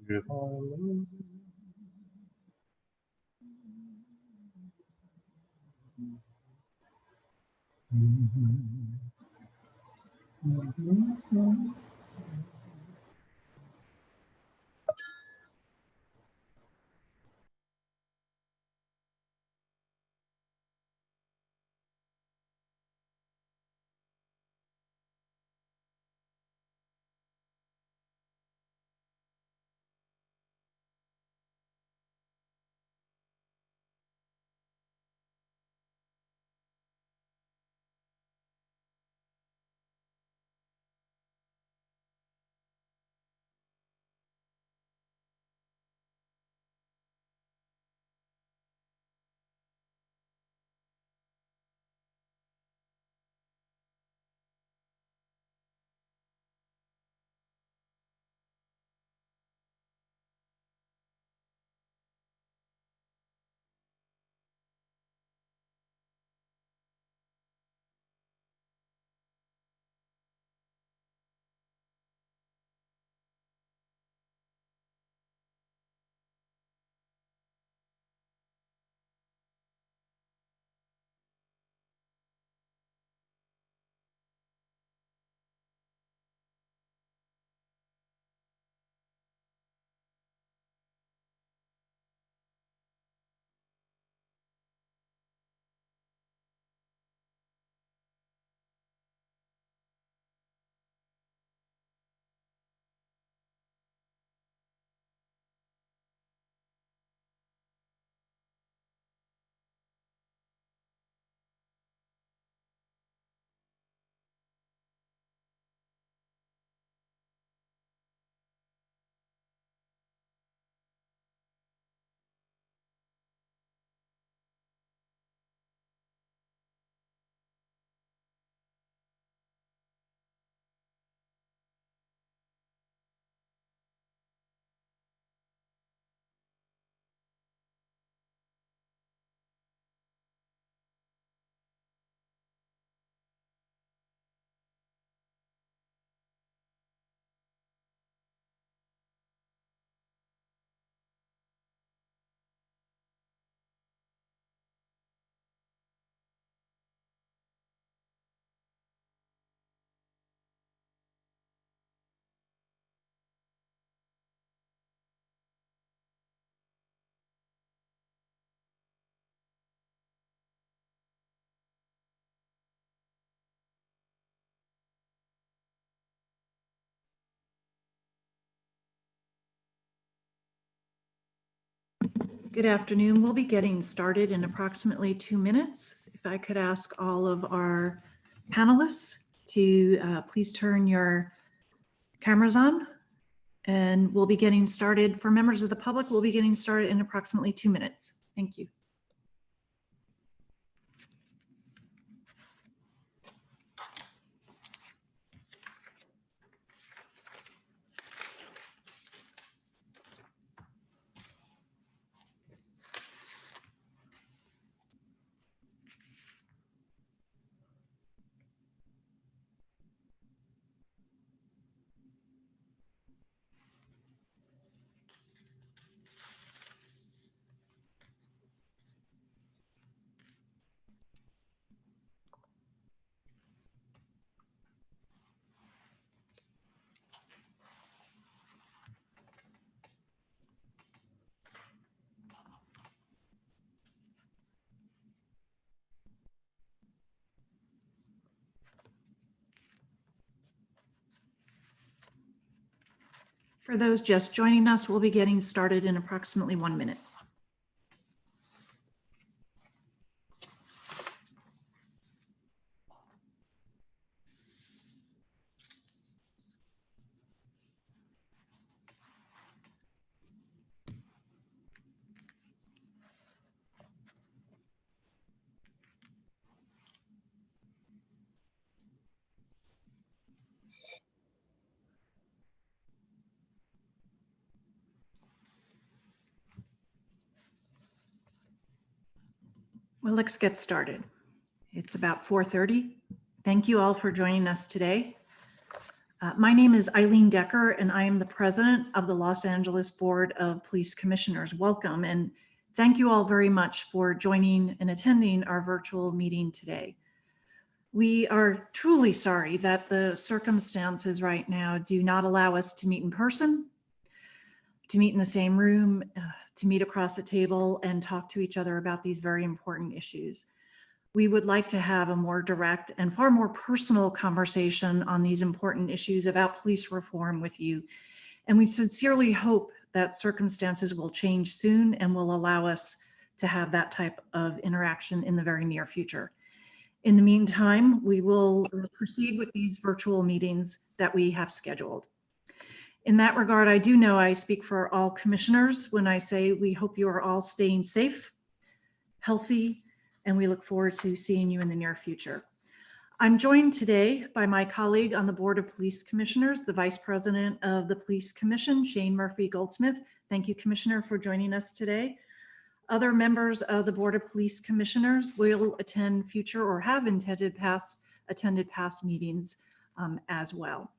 with our love. Good afternoon. We'll be getting started in approximately 2 minutes. If I could ask all of our panelists to please turn your cameras on, and we'll be getting started. For members of the public, we'll be getting started in approximately 2 minutes. Thank you. For those just joining us, we'll be getting started in approximately 1 minute. Well, let's get started. It's about 4:30. Thank you all for joining us today. My name is Eileen Decker, and I am the president of the Los Angeles Board of Police Commissioners. Welcome, and thank you all very much for joining and attending our virtual meeting today. We are truly sorry that the circumstances right now do not allow us to meet in person, to meet in the same room, to meet across the table and talk to each other about these very important issues. We would like to have a more direct and far more personal conversation on these important issues about police reform with you. And we sincerely hope that circumstances will change soon and will allow us to have that type of interaction in the very near future. In the meantime, we will proceed with these virtual meetings that we have scheduled. In that regard, I do know I speak for all commissioners when I say we hope you are all staying safe, healthy, and we look forward to seeing you in the near future. I'm joined today by my colleague on the Board of Police Commissioners, the Vice President of the Police Commission, Shane Murphy-Goldsmith. Thank you, Commissioner, for joining us today. Other members of the Board of Police Commissioners will attend future or have attended past meetings as well.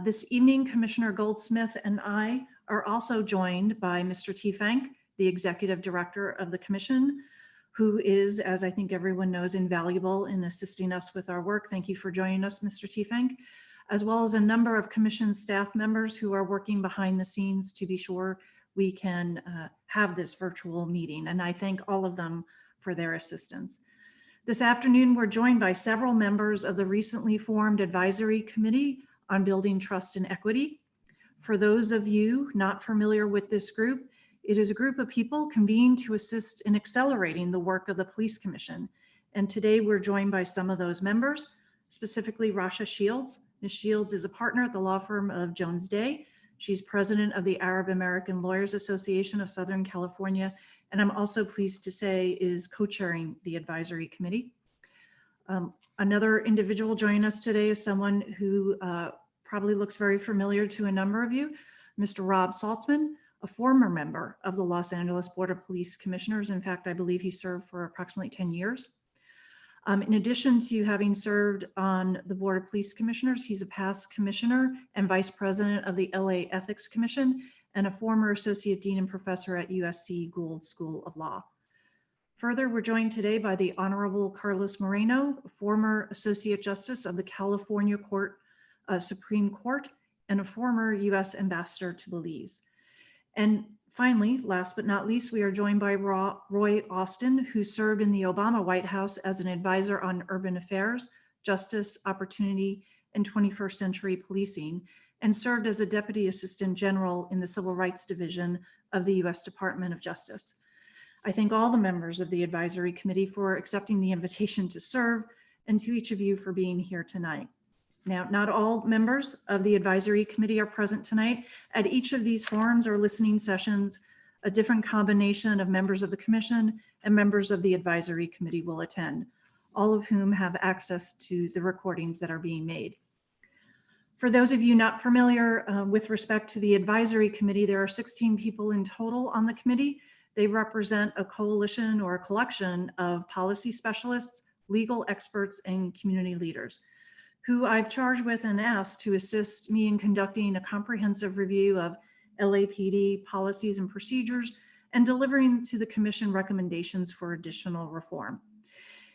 This evening, Commissioner Goldsmith and I are also joined by Mr. T. Fank, the Executive Director of the Commission, who is, as I think everyone knows, invaluable in assisting us with our work. Thank you for joining us, Mr. T. Fank, as well as a number of Commission staff members who are working behind the scenes to be sure we can have this virtual meeting. And I thank all of them for their assistance. This afternoon, we're joined by several members of the recently formed Advisory Committee on Building Trust and Equity. For those of you not familiar with this group, it is a group of people convened to assist in accelerating the work of the Police Commission. And today we're joined by some of those members, specifically Rasha Shields. Ms. Shields is a partner at the law firm of Jones Day. She's president of the Arab American Lawyers Association of Southern California. And I'm also pleased to say is co-chairing the advisory committee. Another individual joining us today is someone who probably looks very familiar to a number of you, Mr. Rob Saltzman, a former member of the Los Angeles Board of Police Commissioners. In fact, I believe he served for approximately 10 years. In addition to having served on the Board of Police Commissioners, he's a past commissioner and vice president of the LA Ethics Commission and a former associate dean and professor at USC Gould School of Law. Further, we're joined today by the Honorable Carlos Moreno, a former Associate Justice of the California Supreme Court and a former US Ambassador to Belize. And finally, last but not least, we are joined by Roy Austin, who served in the Obama White House as an advisor on urban affairs, justice, opportunity, and 21st century policing, and served as a Deputy Assistant General in the Civil Rights Division of the US Department of Justice. I thank all the members of the Advisory Committee for accepting the invitation to serve, and to each of you for being here tonight. Now, not all members of the Advisory Committee are present tonight. At each of these forums or listening sessions, a different combination of members of the Commission and members of the Advisory Committee will attend, all of whom have access to the recordings that are being made. For those of you not familiar with respect to the Advisory Committee, there are 16 people in total on the committee. They represent a coalition or a collection of policy specialists, legal experts, and community leaders, who I've charged with and asked to assist me in conducting a comprehensive review of LAPD policies and procedures and delivering to the Commission recommendations for additional reform.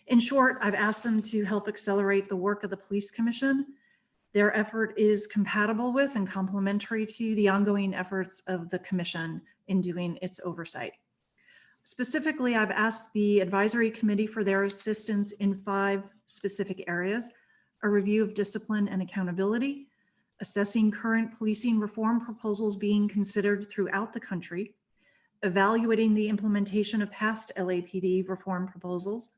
In short, I've asked them to help accelerate the work of the Police Commission. Their effort is compatible with and complementary to the ongoing efforts of the Commission in doing its oversight. Specifically, I've asked the Advisory Committee for their assistance in 5 specific areas: a review of discipline and accountability, assessing current policing reform proposals being considered throughout the country, evaluating the implementation of past LAPD reform proposals,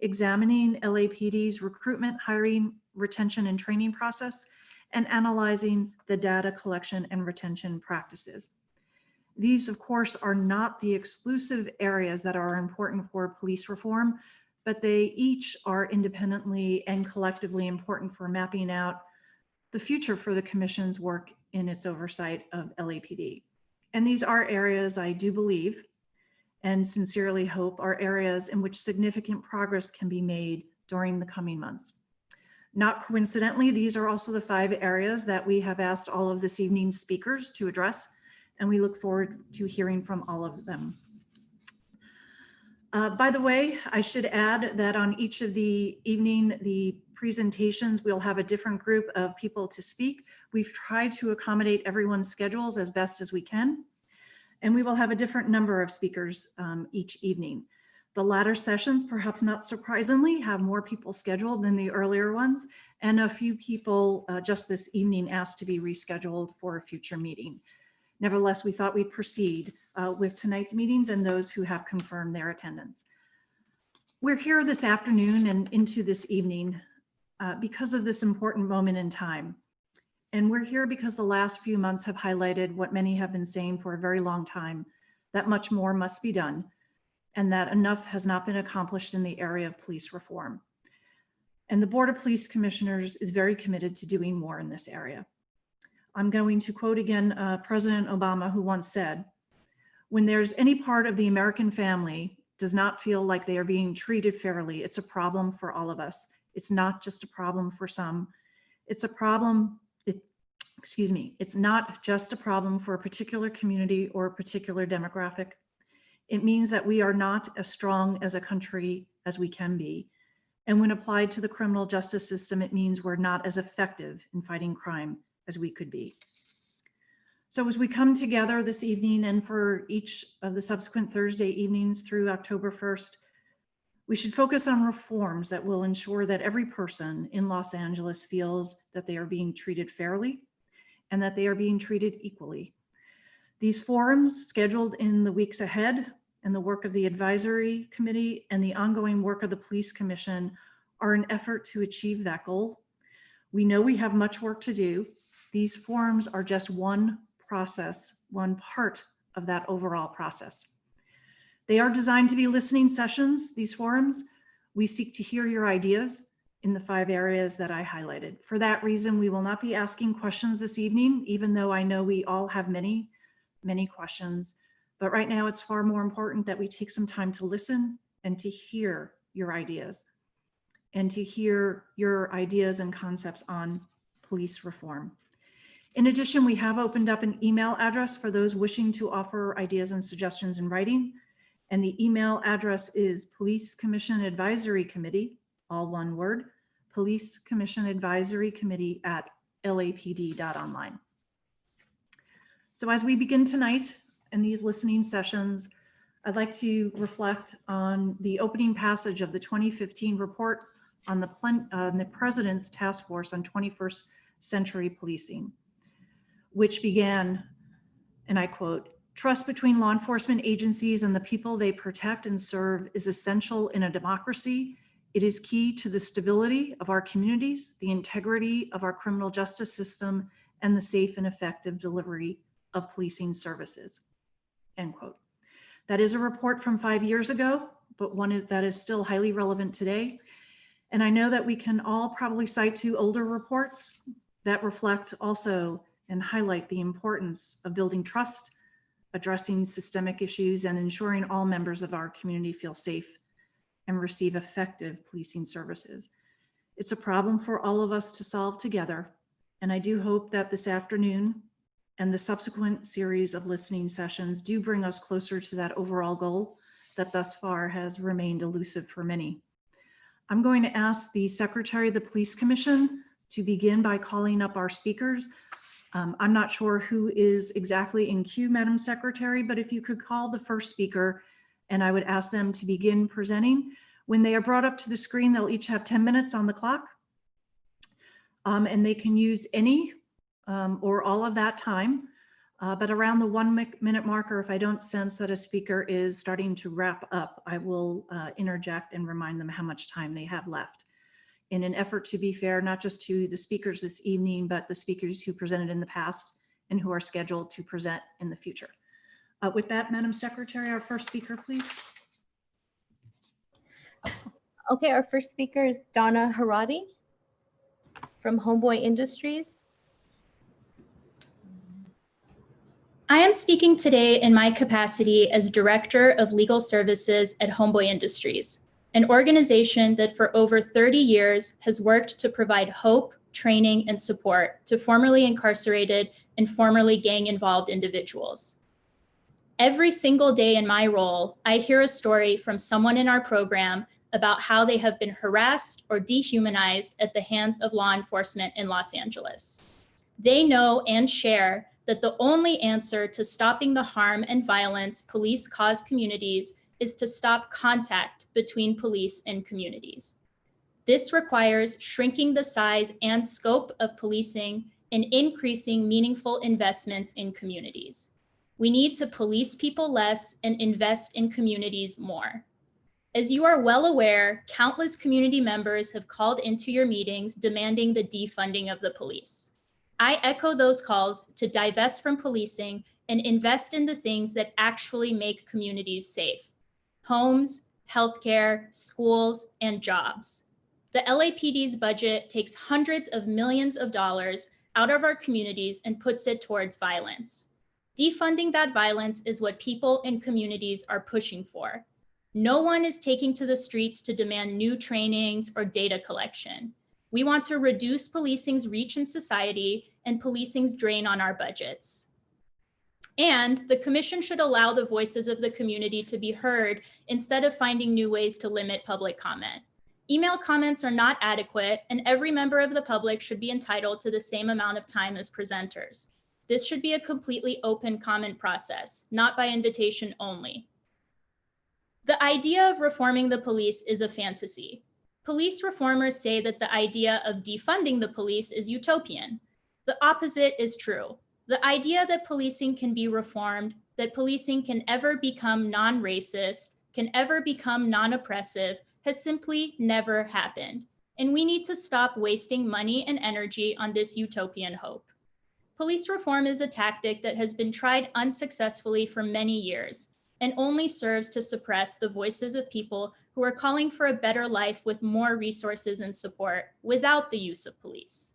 examining LAPD's recruitment, hiring, retention, and training process, and analyzing the data collection and retention practices. These, of course, are not the exclusive areas that are important for police reform, but they each are independently and collectively important for mapping out the future for the Commission's work in its oversight of LAPD. And these are areas I do believe and sincerely hope are areas in which significant progress can be made during the coming months. Not coincidentally, these are also the 5 areas that we have asked all of this evening's speakers to address, and we look forward to hearing from all of them. By the way, I should add that on each of the presentations, we'll have a different group of people to speak. We've tried to accommodate everyone's schedules as best as we can, and we will have a different number of speakers each evening. The latter sessions, perhaps not surprisingly, have more people scheduled than the earlier ones, and a few people just this evening asked to be rescheduled for a future meeting. Nevertheless, we thought we'd proceed with tonight's meetings and those who have confirmed their attendance. We're here this afternoon and into this evening because of this important moment in time. And we're here because the last few months have highlighted what many have been saying for a very long time, that much more must be done, and that enough has not been accomplished in the area of police reform. And the Board of Police Commissioners is very committed to doing more in this area. I'm going to quote again President Obama, who once said, "When there's any part of the American family does not feel like they are being treated fairly, it's a problem for all of us. It's not just a problem for some. It's a problem, it's not just a problem for a particular community or a particular demographic. It means that we are not as strong as a country as we can be. And when applied to the criminal justice system, it means we're not as effective in fighting crime as we could be." So as we come together this evening and for each of the subsequent Thursday evenings through October 1st, we should focus on reforms that will ensure that every person in Los Angeles feels that they are being treated fairly and that they are being treated equally. These forums scheduled in the weeks ahead and the work of the advisory committee and the ongoing work of the Police Commission are an effort to achieve that goal. We know we have much work to do. These forums are just one process, one part of that overall process. They are designed to be listening sessions, these forums. We seek to hear your ideas in the 5 areas that I highlighted. For that reason, we will not be asking questions this evening, even though I know we all have many, many questions. But right now it's far more important that we take some time to listen and to hear your ideas and to hear your ideas and concepts on police reform. In addition, we have opened up an email address for those wishing to offer ideas and suggestions in writing. And the email address is Police Commission Advisory Committee, all one word, Police Commission Advisory Committee at lapd.online. So as we begin tonight in these listening sessions, I'd like to reflect on the opening passage of the 2015 report on the President's Task Force on 21st Century Policing, which began, and I quote, "Trust between law enforcement agencies and the people they protect and serve is essential in a democracy. It is key to the stability of our communities, the integrity of our criminal justice system, and the safe and effective delivery of policing services." End quote. That is a report from 5 years ago, but one that is still highly relevant today. And I know that we can all probably cite 2 older reports that reflect also and highlight the importance of building trust, addressing systemic issues, and ensuring all members of our community feel safe and receive effective policing services. It's a problem for all of us to solve together, and I do hope that this afternoon and the subsequent series of listening sessions do bring us closer to that overall goal that thus far has remained elusive for many. I'm going to ask the Secretary of the Police Commission to begin by calling up our speakers. I'm not sure who is exactly in queue, Madam Secretary, but if you could call the first speaker and I would ask them to begin presenting. When they are brought up to the screen, they'll each have 10 minutes on the clock. And they can use any or all of that time, but around the 1 minute marker, if I don't sense that a speaker is starting to wrap up, I will interject and remind them how much time they have left, in an effort to be fair, not just to the speakers this evening, but the speakers who presented in the past and who are scheduled to present in the future. With that, Madam Secretary, our first speaker, please. Okay, our first speaker is Donna Haradi from Homeboy Industries. I am speaking today in my capacity as Director of Legal Services at Homeboy Industries, an organization that for over 30 years has worked to provide hope, training, and support to formerly incarcerated and formerly gang-involved individuals. Every single day in my role, I hear a story from someone in our program about how they have been harassed or dehumanized at the hands of law enforcement in Los Angeles. They know and share that the only answer to stopping the harm and violence police cause communities is to stop contact between police and communities. This requires shrinking the size and scope of policing and increasing meaningful investments in communities. We need to police people less and invest in communities more. As you are well aware, countless community members have called into your meetings demanding the defunding of the police. I echo those calls to divest from policing and invest in the things that actually make communities safe: homes, healthcare, schools, and jobs. The LAPD's budget takes hundreds of millions of dollars out of our communities and puts it towards violence. Defunding that violence is what people and communities are pushing for. No one is taking to the streets to demand new trainings or data collection. We want to reduce policing's reach in society and policing's drain on our budgets. And the commission should allow the voices of the community to be heard instead of finding new ways to limit public comment. Email comments are not adequate, and every member of the public should be entitled to the same amount of time as presenters. This should be a completely open comment process, not by invitation only. The idea of reforming the police is a fantasy. Police reformers say that the idea of defunding the police is utopian. The opposite is true. The idea that policing can be reformed, that policing can ever become non-racist, can ever become non-oppressive, has simply never happened. And we need to stop wasting money and energy on this utopian hope. Police reform is a tactic that has been tried unsuccessfully for many years and only serves to suppress the voices of people who are calling for a better life with more resources and support without the use of police.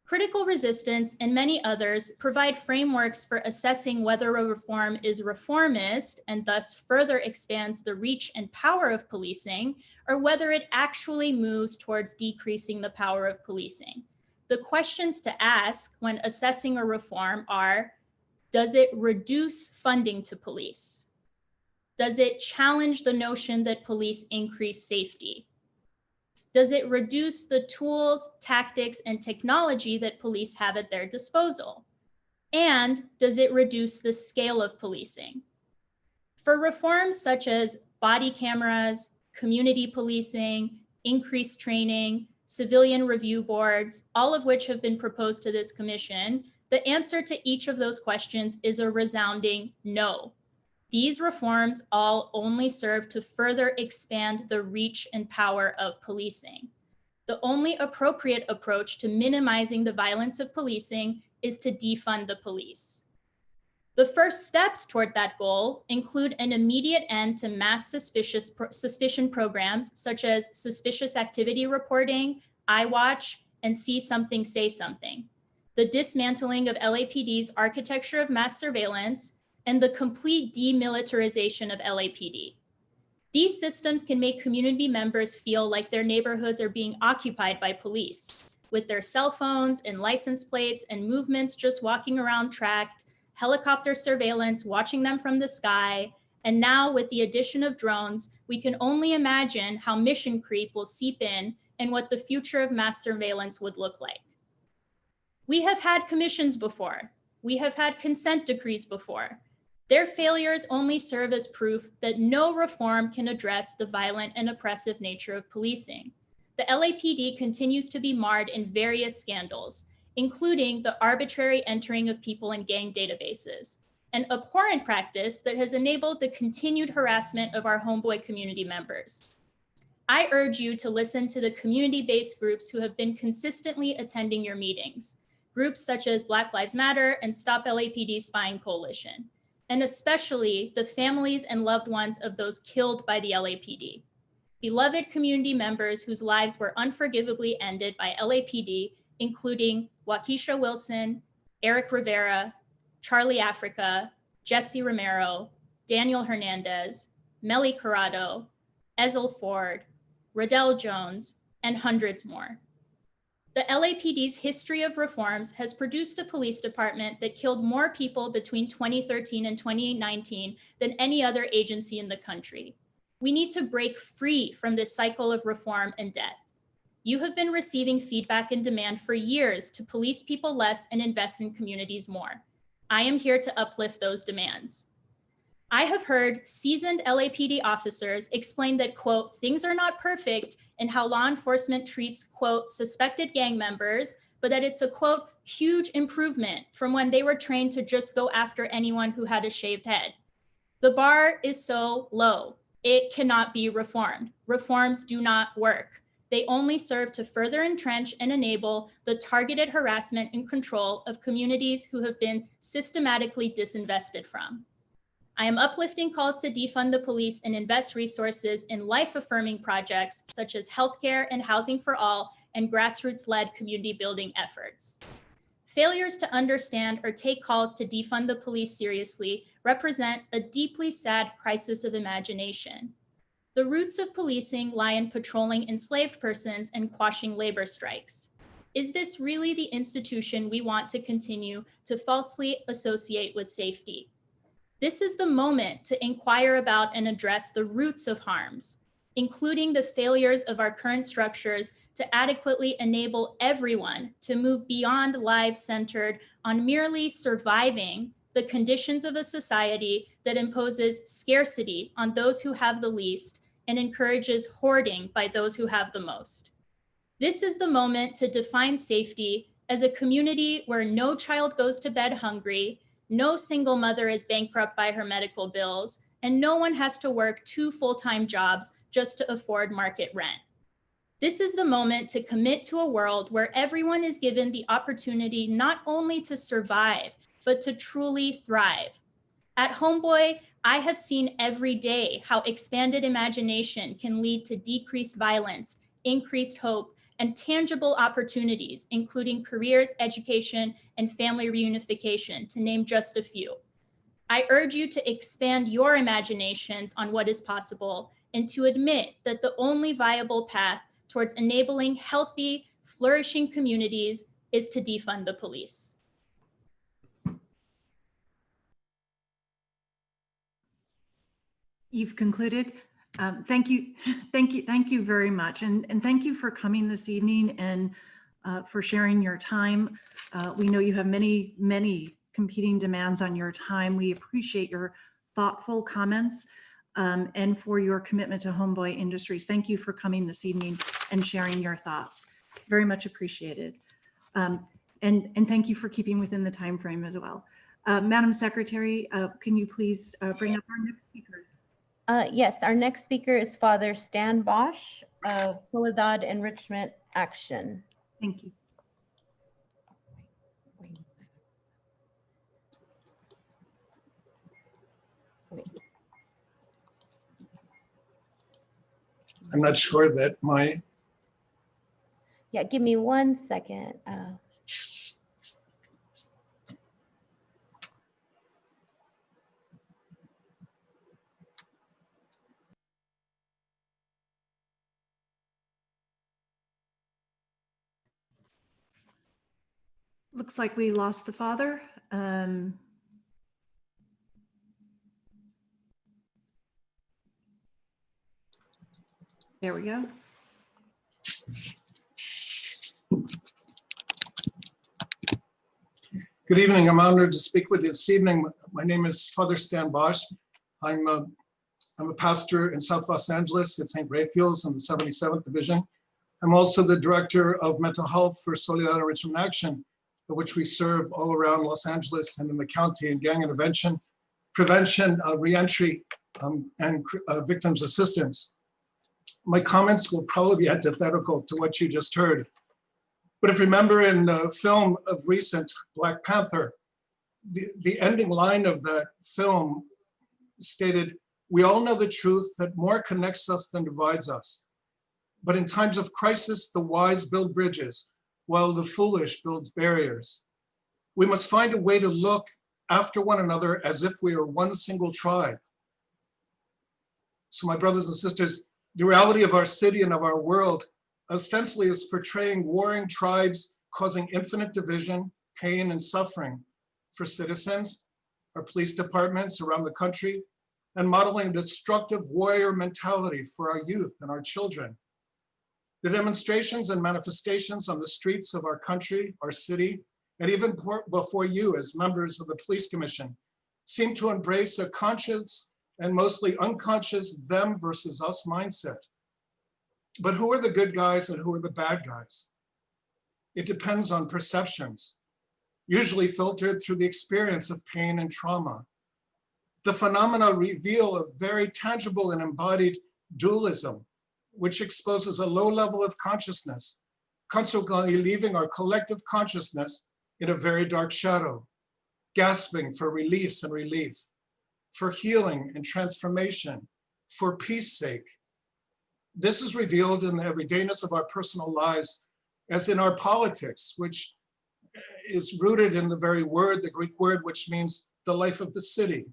Critical Resistance and many others provide frameworks for assessing whether a reform is reformist and thus further expands the reach and power of policing, or whether it actually moves towards decreasing the power of policing. The questions to ask when assessing a reform are: does it reduce funding to police? Does it challenge the notion that police increase safety? Does it reduce the tools, tactics, and technology that police have at their disposal? And does it reduce the scale of policing? For reforms such as body cameras, community policing, increased training, civilian review boards, all of which have been proposed to this commission, the answer to each of those questions is a resounding no. These reforms all only serve to further expand the reach and power of policing. The only appropriate approach to minimizing the violence of policing is to defund the police. The first steps toward that goal include an immediate end to mass suspicion programs such as suspicious activity reporting, iWatch, and See Something, Say Something, the dismantling of LAPD's architecture of mass surveillance, and the complete demilitarization of LAPD. These systems can make community members feel like their neighborhoods are being occupied by police, with their cell phones and license plates and movements just walking around tracked, helicopter surveillance watching them from the sky, and now with the addition of drones, we can only imagine how mission creep will seep in and what the future of mass surveillance would look like. We have had commissions before. We have had consent decrees before. Their failures only serve as proof that no reform can address the violent and oppressive nature of policing. The LAPD continues to be marred in various scandals, including the arbitrary entering of people in gang databases, an abhorrent practice that has enabled the continued harassment of our homeboy community members. I urge you to listen to the community-based groups who have been consistently attending your meetings, groups such as Black Lives Matter and Stop LAPD Spying Coalition, and especially the families and loved ones of those killed by the LAPD. Beloved community members whose lives were unforgivably ended by LAPD, including Waukesha Wilson, Eric Rivera, Charlie Africa, Jesse Romero, Daniel Hernandez, Melly Corrado, Ezel Ford, Riddell Jones, and hundreds more. The LAPD's history of reforms has produced a police department that killed more people between 2013 and 2019 than any other agency in the country. We need to break free from this cycle of reform and death. You have been receiving feedback and demand for years to police people less and invest in communities more. I am here to uplift those demands. I have heard seasoned LAPD officers explain that, quote, things are not perfect in how law enforcement treats, quote, suspected gang members, but that it's a, quote, huge improvement from when they were trained to just go after anyone who had a shaved head. The bar is so low, it cannot be reformed. Reforms do not work. They only serve to further entrench and enable the targeted harassment and control of communities who have been systematically disinvested from. I am uplifting calls to defund the police and invest resources in life-affirming projects such as healthcare and housing for all and grassroots-led community building efforts. Failures to understand or take calls to defund the police seriously represent a deeply sad crisis of imagination. The roots of policing lie in patrolling enslaved persons and quashing labor strikes. Is this really the institution we want to continue to falsely associate with safety? This is the moment to inquire about and address the roots of harms, including the failures of our current structures to adequately enable everyone to move beyond lives centered on merely surviving the conditions of a society that imposes scarcity on those who have the least and encourages hoarding by those who have the most. This is the moment to define safety as a community where no child goes to bed hungry, no single mother is bankrupt by her medical bills, and no one has to work 2 full-time jobs just to afford market rent. This is the moment to commit to a world where everyone is given the opportunity not only to survive, but to truly thrive. At Homeboy, I have seen every day how expanded imagination can lead to decreased violence, increased hope, and tangible opportunities, including careers, education, and family reunification, to name just a few. I urge you to expand your imaginations on what is possible and to admit that the only viable path towards enabling healthy, flourishing communities is to defund the police. You've concluded. Thank you very much. And thank you for coming this evening and for sharing your time. We know you have many competing demands on your time. We appreciate your thoughtful comments and for your commitment to Homeboy Industries. Thank you for coming this evening and sharing your thoughts. Very much appreciated. And thank you for keeping within the time frame as well. Madam Secretary, can you please bring up our next speaker? Yes, our next speaker is Father Stan Bosch of Soledad Enrichment Action. Thank you. I'm not sure that my... Yeah, give me 1 second. Looks like we lost the father. There we go. Good evening. I'm honored to speak with you this evening. My name is Father Stan Bosch. I'm a pastor in South Los Angeles at St. Raphael's in the 77th Division. I'm also the director of mental health for Soledad Enrichment Action, which we serve all around Los Angeles and in the county in gang intervention, prevention, reentry, and victims assistance. My comments will probably be antithetical to what you just heard. But if you remember in the film of recent, Black Panther, the ending line of that film stated, "We all know the truth that more connects us than divides us. But in times of crisis, the wise build bridges, while the foolish builds barriers. We must find a way to look after one another as if we are one single tribe." So my brothers and sisters, The reality of our city and of our world ostensibly is portraying warring tribes causing infinite division, pain, and suffering for citizens, our police departments around the country, and modeling a destructive warrior mentality for our youth and our children. The demonstrations and manifestations on the streets of our country, our city, and even before you as members of the Police Commission seem to embrace a conscious and mostly unconscious them versus us mindset. But who are the good guys and who are the bad guys? It depends on perceptions, usually filtered through the experience of pain and trauma. The phenomena reveal a very tangible and embodied dualism, which exposes a low level of consciousness, consequently leaving our collective consciousness in a very dark shadow, gasping for release and relief, for healing and transformation, for peace sake. This is revealed in the everydayness of our personal lives, as in our politics, which is rooted in the very word, the Greek word, which means the life of the city,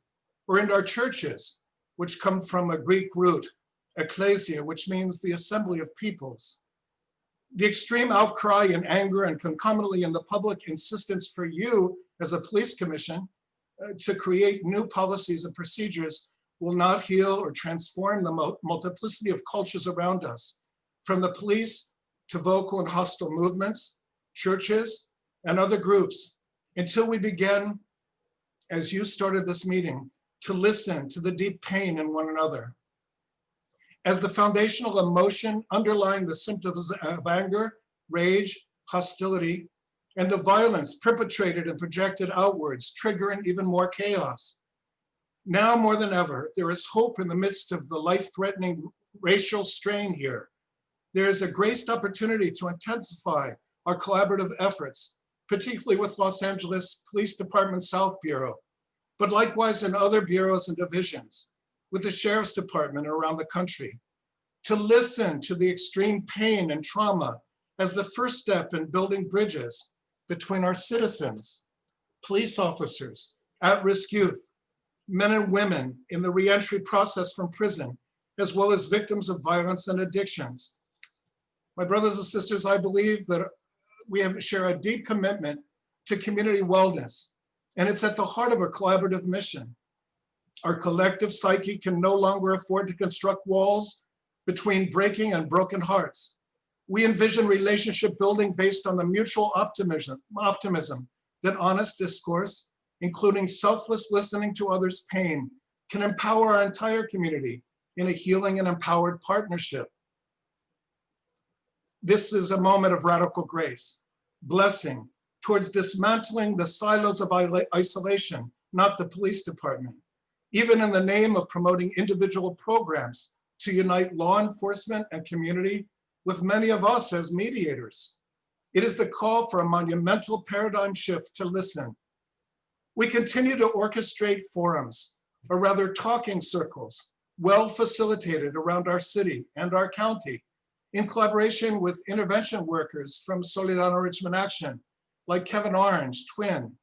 or in our churches, which come from a Greek root, ecclesia, which means the assembly of peoples. The extreme outcry and anger and concomitantly in the public insistence for you as a police commission to create new policies and procedures will not heal or transform the multiplicity of cultures around us, from the police to vocal and hostile movements, churches, and other groups, until we begin, as you started this meeting, to listen to the deep pain in one another. As the foundational emotion underlying the symptoms of anger, rage, hostility, and the violence perpetrated and projected outwards, triggering even more chaos. Now more than ever, there is hope in the midst of the life-threatening racial strain here. There is a graced opportunity to intensify our collaborative efforts, particularly with Los Angeles Police Department South Bureau, but likewise in other bureaus and divisions, with the Sheriff's Department around the country, to listen to the extreme pain and trauma as the first step in building bridges between our citizens, police officers, at-risk youth, men and women in the reentry process from prison, as well as victims of violence and addictions. My brothers and sisters, I believe that share a deep commitment to community wellness, and it's at the heart of our collaborative mission. Our collective psyche can no longer afford to construct walls between breaking and broken hearts. We envision relationship building based on the mutual optimism that honest discourse, including selfless listening to others' pain, can empower our entire community in a healing and empowered partnership. This is a moment of radical grace, blessing towards dismantling the silos of isolation, not the police department, even in the name of promoting individual programs to unite law enforcement and community with many of us as mediators. It is the call for a monumental paradigm shift to listen. We continue to orchestrate forums, or rather talking circles, well facilitated around our city and our county, in collaboration with intervention workers from Solidarno Richmond Action, like Kevin Orange, Twin,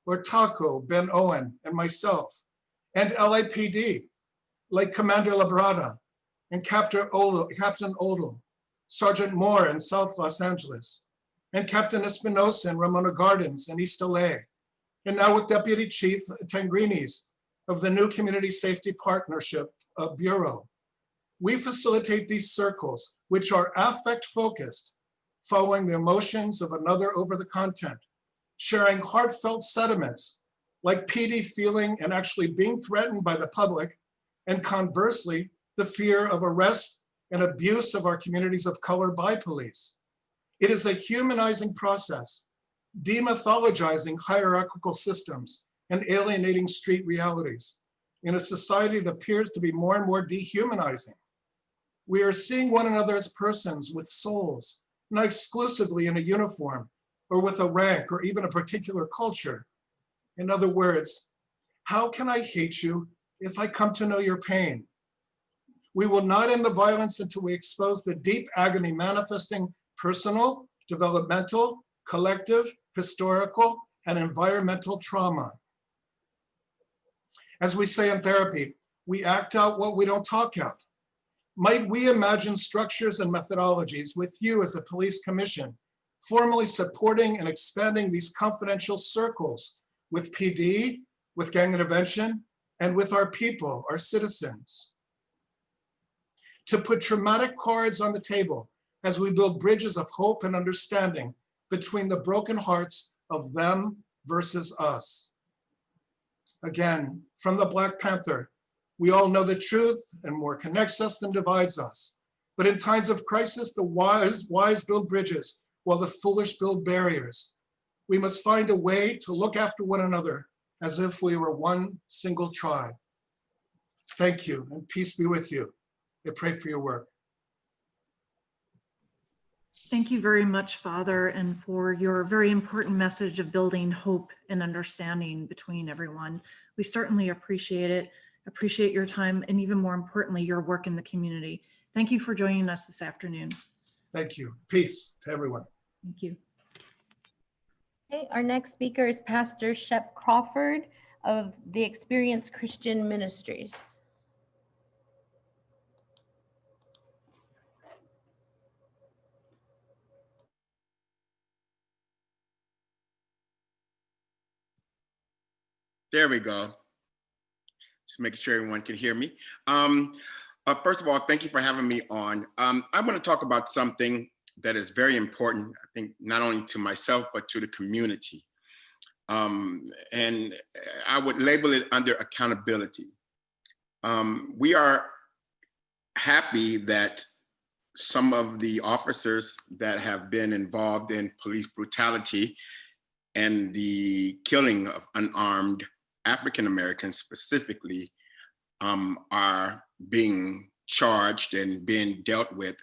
or Taco, Ben Owen, and myself, and LAPD, like Commander Labrada, and Captain Odell, Sergeant Moore in South Los Angeles, and Captain Espinosa in Ramona Gardens in East LA, and now with Deputy Chief Tangrinis of the new Community Safety Partnership Bureau. We facilitate these circles, which are affect-focused, following the emotions of another over the content, sharing heartfelt sentiments like PD feeling and actually being threatened by the public, and conversely, the fear of arrest and abuse of our communities of color by police. It is a humanizing process, demythologizing hierarchical systems and alienating street realities in a society that appears to be more and more dehumanizing. We are seeing one another as persons with souls, not exclusively in a uniform or with a rank or even a particular culture. In other words, how can I hate you if I come to know your pain? We will not end the violence until we expose the deep agony manifesting personal, developmental, collective, historical, and environmental trauma. As we say in therapy, we act out what we don't talk out. Might we imagine structures and methodologies with you as a police commission, formally supporting and expanding these confidential circles with PD, with gang intervention, and with our people, our citizens? To put traumatic cards on the table as we build bridges of hope and understanding between the broken hearts of them versus us. Again, from the Black Panther, we all know the truth, and more connects us than divides us. But in times of crisis, the wise build bridges while the foolish build barriers. We must find a way to look after one another as if we were one single tribe. Thank you, and peace be with you. I pray for your work. Thank you very much, Father, and for your very important message of building hope and understanding between everyone. We certainly appreciate it, appreciate your time, and even more importantly, your work in the community. Thank you for joining us this afternoon. Thank you. Peace to everyone. Thank you. Okay, our next speaker is Pastor Shep Crawford of the Experience Christian Ministries. There we go. Just making sure everyone can hear me. First of all, thank you for having me on. I'm going to talk about something that is very important, I think, not only to myself, but to the community. And I would label it under accountability. We are happy that some of the officers that have been involved in police brutality and the killing of unarmed African Americans specifically are being charged and being dealt with.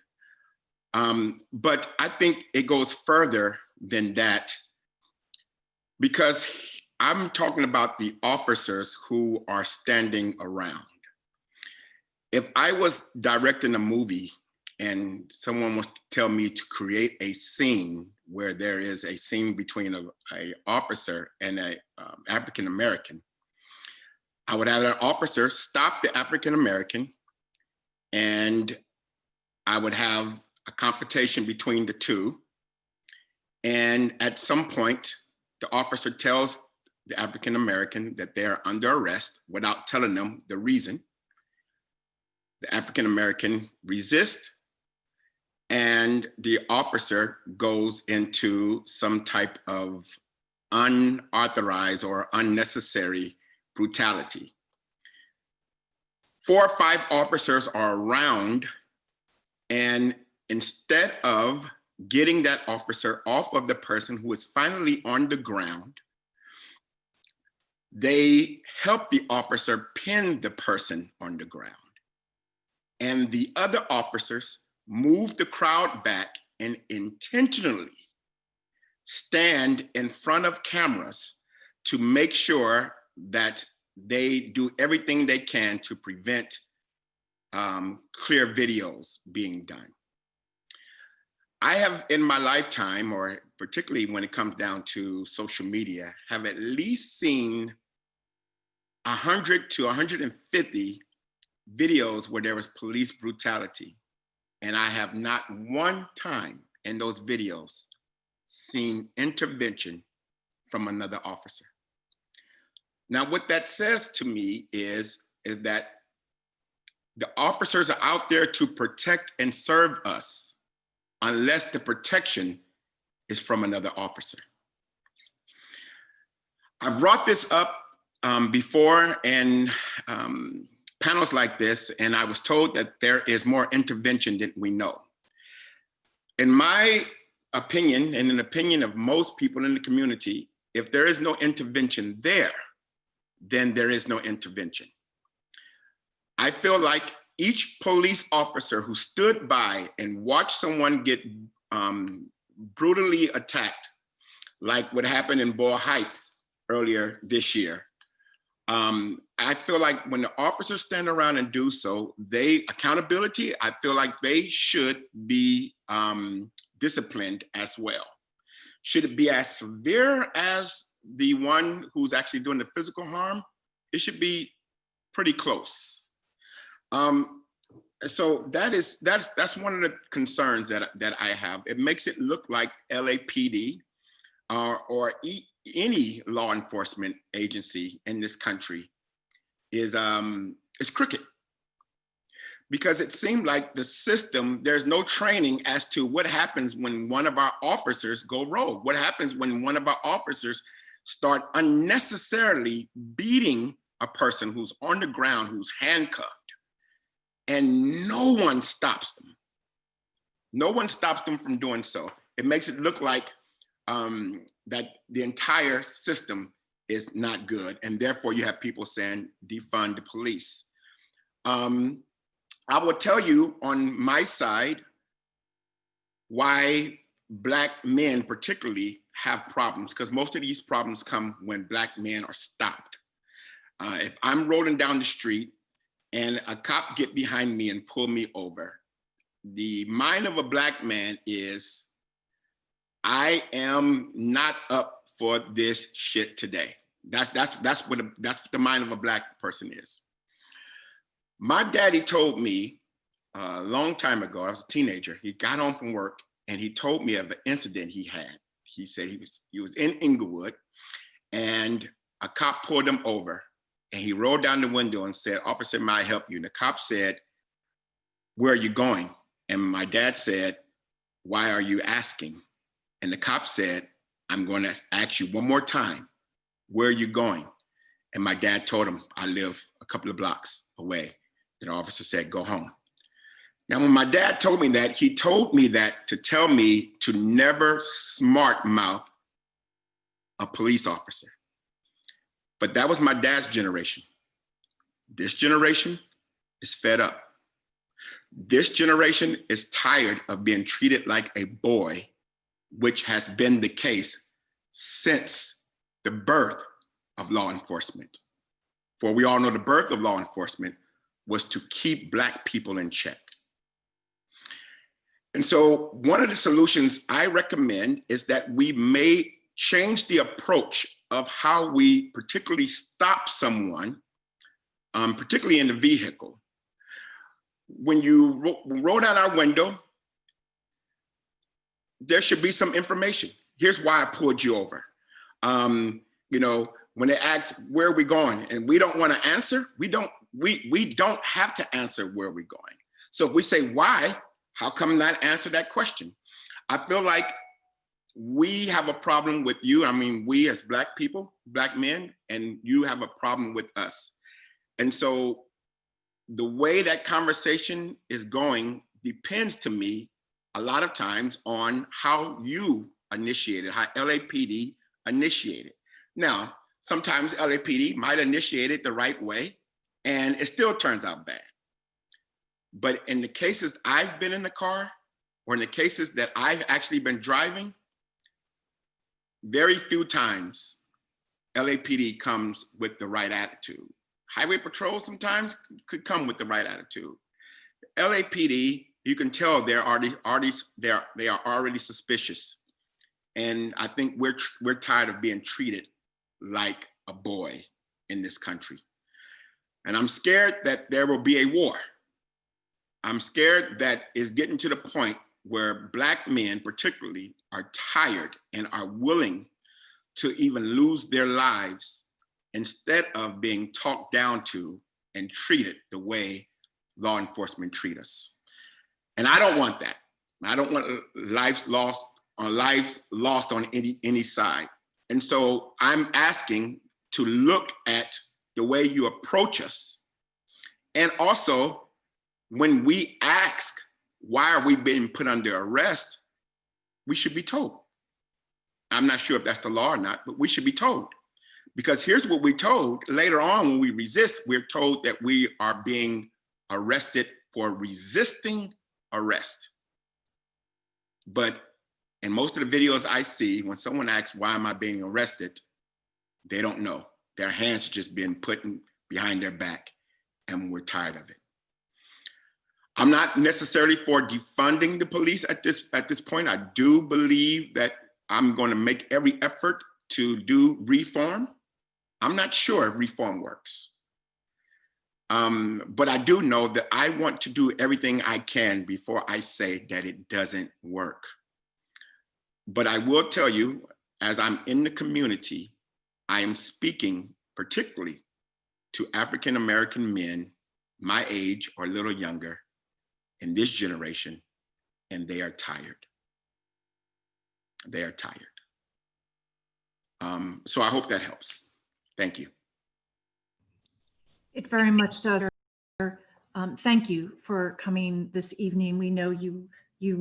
But I think it goes further than that, because I'm talking about the officers who are standing around. If I was directing a movie and someone wants to tell me to create a scene where there is a scene between an officer and an African American, I would have that officer stop the African American, and I would have a competition between the two. And at some point, the officer tells the African American that they are under arrest without telling them the reason. The African American resists, and the officer goes into some type of unauthorized or unnecessary brutality. 4 or 5 officers are around, and instead of getting that officer off of the person who is finally on the ground, they help the officer pin the person on the ground. And the other officers move the crowd back and intentionally stand in front of cameras to make sure that they do everything they can to prevent clear videos being done. I have in my lifetime, or particularly when it comes down to social media, have at least seen 100 to 150 videos where there was police brutality. And I have not one time in those videos seen intervention from another officer. Now, what that says to me is that the officers are out there to protect and serve us unless the protection is from another officer. I brought this up before in panels like this, and I was told that there is more intervention than we know. In my opinion, and in the opinion of most people in the community, if there is no intervention there, then there is no intervention. I feel like each police officer who stood by and watched someone get brutally attacked, like what happened in Boyle Heights earlier this year, I feel like when the officers stand around and do so, accountability, I feel like they should be disciplined as well. Should it be as severe as the one who's actually doing the physical harm? It should be pretty close. So that's one of the concerns that I have. It makes it look like LAPD or any law enforcement agency in this country is crooked, because it seemed like the system, there's no training as to what happens when one of our officers go rogue. What happens when one of our officers start unnecessarily beating a person who's on the ground, who's handcuffed, and no one stops them. No one stops them from doing so. It makes it look like that the entire system is not good, and therefore you have people saying defund the police. I will tell you on my side why Black men particularly have problems, because most of these problems come when Black men are stopped. If I'm rolling down the street and a cop get behind me and pull me over, the mind of a Black man is, I am not up for this shit today. That's what the mind of a Black person is. My daddy told me a long time ago, I was a teenager, he got home from work and he told me of an incident he had. He said he was in Inglewood and a cop pulled him over and he rolled down the window and said, "Officer, may I help you?" And the cop said, "Where are you going?" And my dad said, "Why are you asking?" And the cop said, "I'm going to ask you one more time, where are you going?" And my dad told him, "I live a couple of blocks away." The officer said, "Go home." Now, when my dad told me that, he told me that to tell me to never smart mouth a police officer. But that was my dad's generation. This generation is fed up. This generation is tired of being treated like a boy, which has been the case since the birth of law enforcement. For we all know the birth of law enforcement was to keep Black people in check. And so one of the solutions I recommend is that we may change the approach of how we particularly stop someone, particularly in the vehicle. When you roll down our window, there should be some information. Here's why I pulled you over. You know, when they ask where are we going and we don't want to answer, we don't have to answer where we're going. So if we say why, how come not answer that question? I feel like we have a problem with you. I mean, we as Black people, Black men, and you have a problem with us. And so the way that conversation is going depends to me a lot of times on how you initiate it, how LAPD initiated. Now, sometimes LAPD might initiate it the right way and it still turns out bad. But in the cases I've been in the car, or in the cases that I've actually been driving, very few times LAPD comes with the right attitude. Highway patrol sometimes could come with the right attitude. LAPD, you can tell they are already suspicious. And I think we're tired of being treated like a boy in this country. And I'm scared that there will be a war. I'm scared that it's getting to the point where Black men particularly are tired and are willing to even lose their lives instead of being talked down to and treated the way law enforcement treat us. And I don't want that. I don't want lives lost on any side. And so I'm asking to look at the way you approach us. And also, when we ask, why are we being put under arrest? We should be told. I'm not sure if that's the law or not, but we should be told. Because here's what we're told. Later on, when we resist, we're told that we are being arrested for resisting arrest. But in most of the videos I see, when someone asks, why am I being arrested? They don't know. Their hands are just being put behind their back, and we're tired of it. I'm not necessarily for defunding the police at this point. I do believe that I'm going to make every effort to do reform. I'm not sure if reform works. But I do know that I want to do everything I can before I say that it doesn't work. But I will tell you, as I'm in the community, I am speaking particularly to African-American men my age or a little younger in this generation, and they are tired. They are tired. So I hope that helps. Thank you. It very much does. Thank you for coming this evening. We know you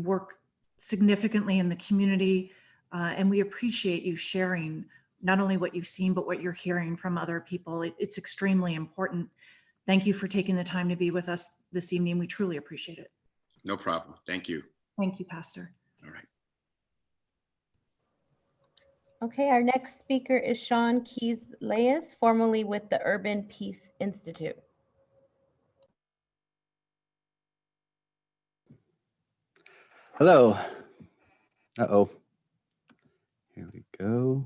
work significantly in the community, and we appreciate you sharing not only what you've seen, but what you're hearing from other people. It's extremely important. Thank you for taking the time to be with us this evening. We truly appreciate it. No problem. Thank you. Thank you, Pastor. All right. Okay, our next speaker is Sean Keys-Leias, formerly with the Urban Peace Institute. Hello. Uh-oh. Here we go.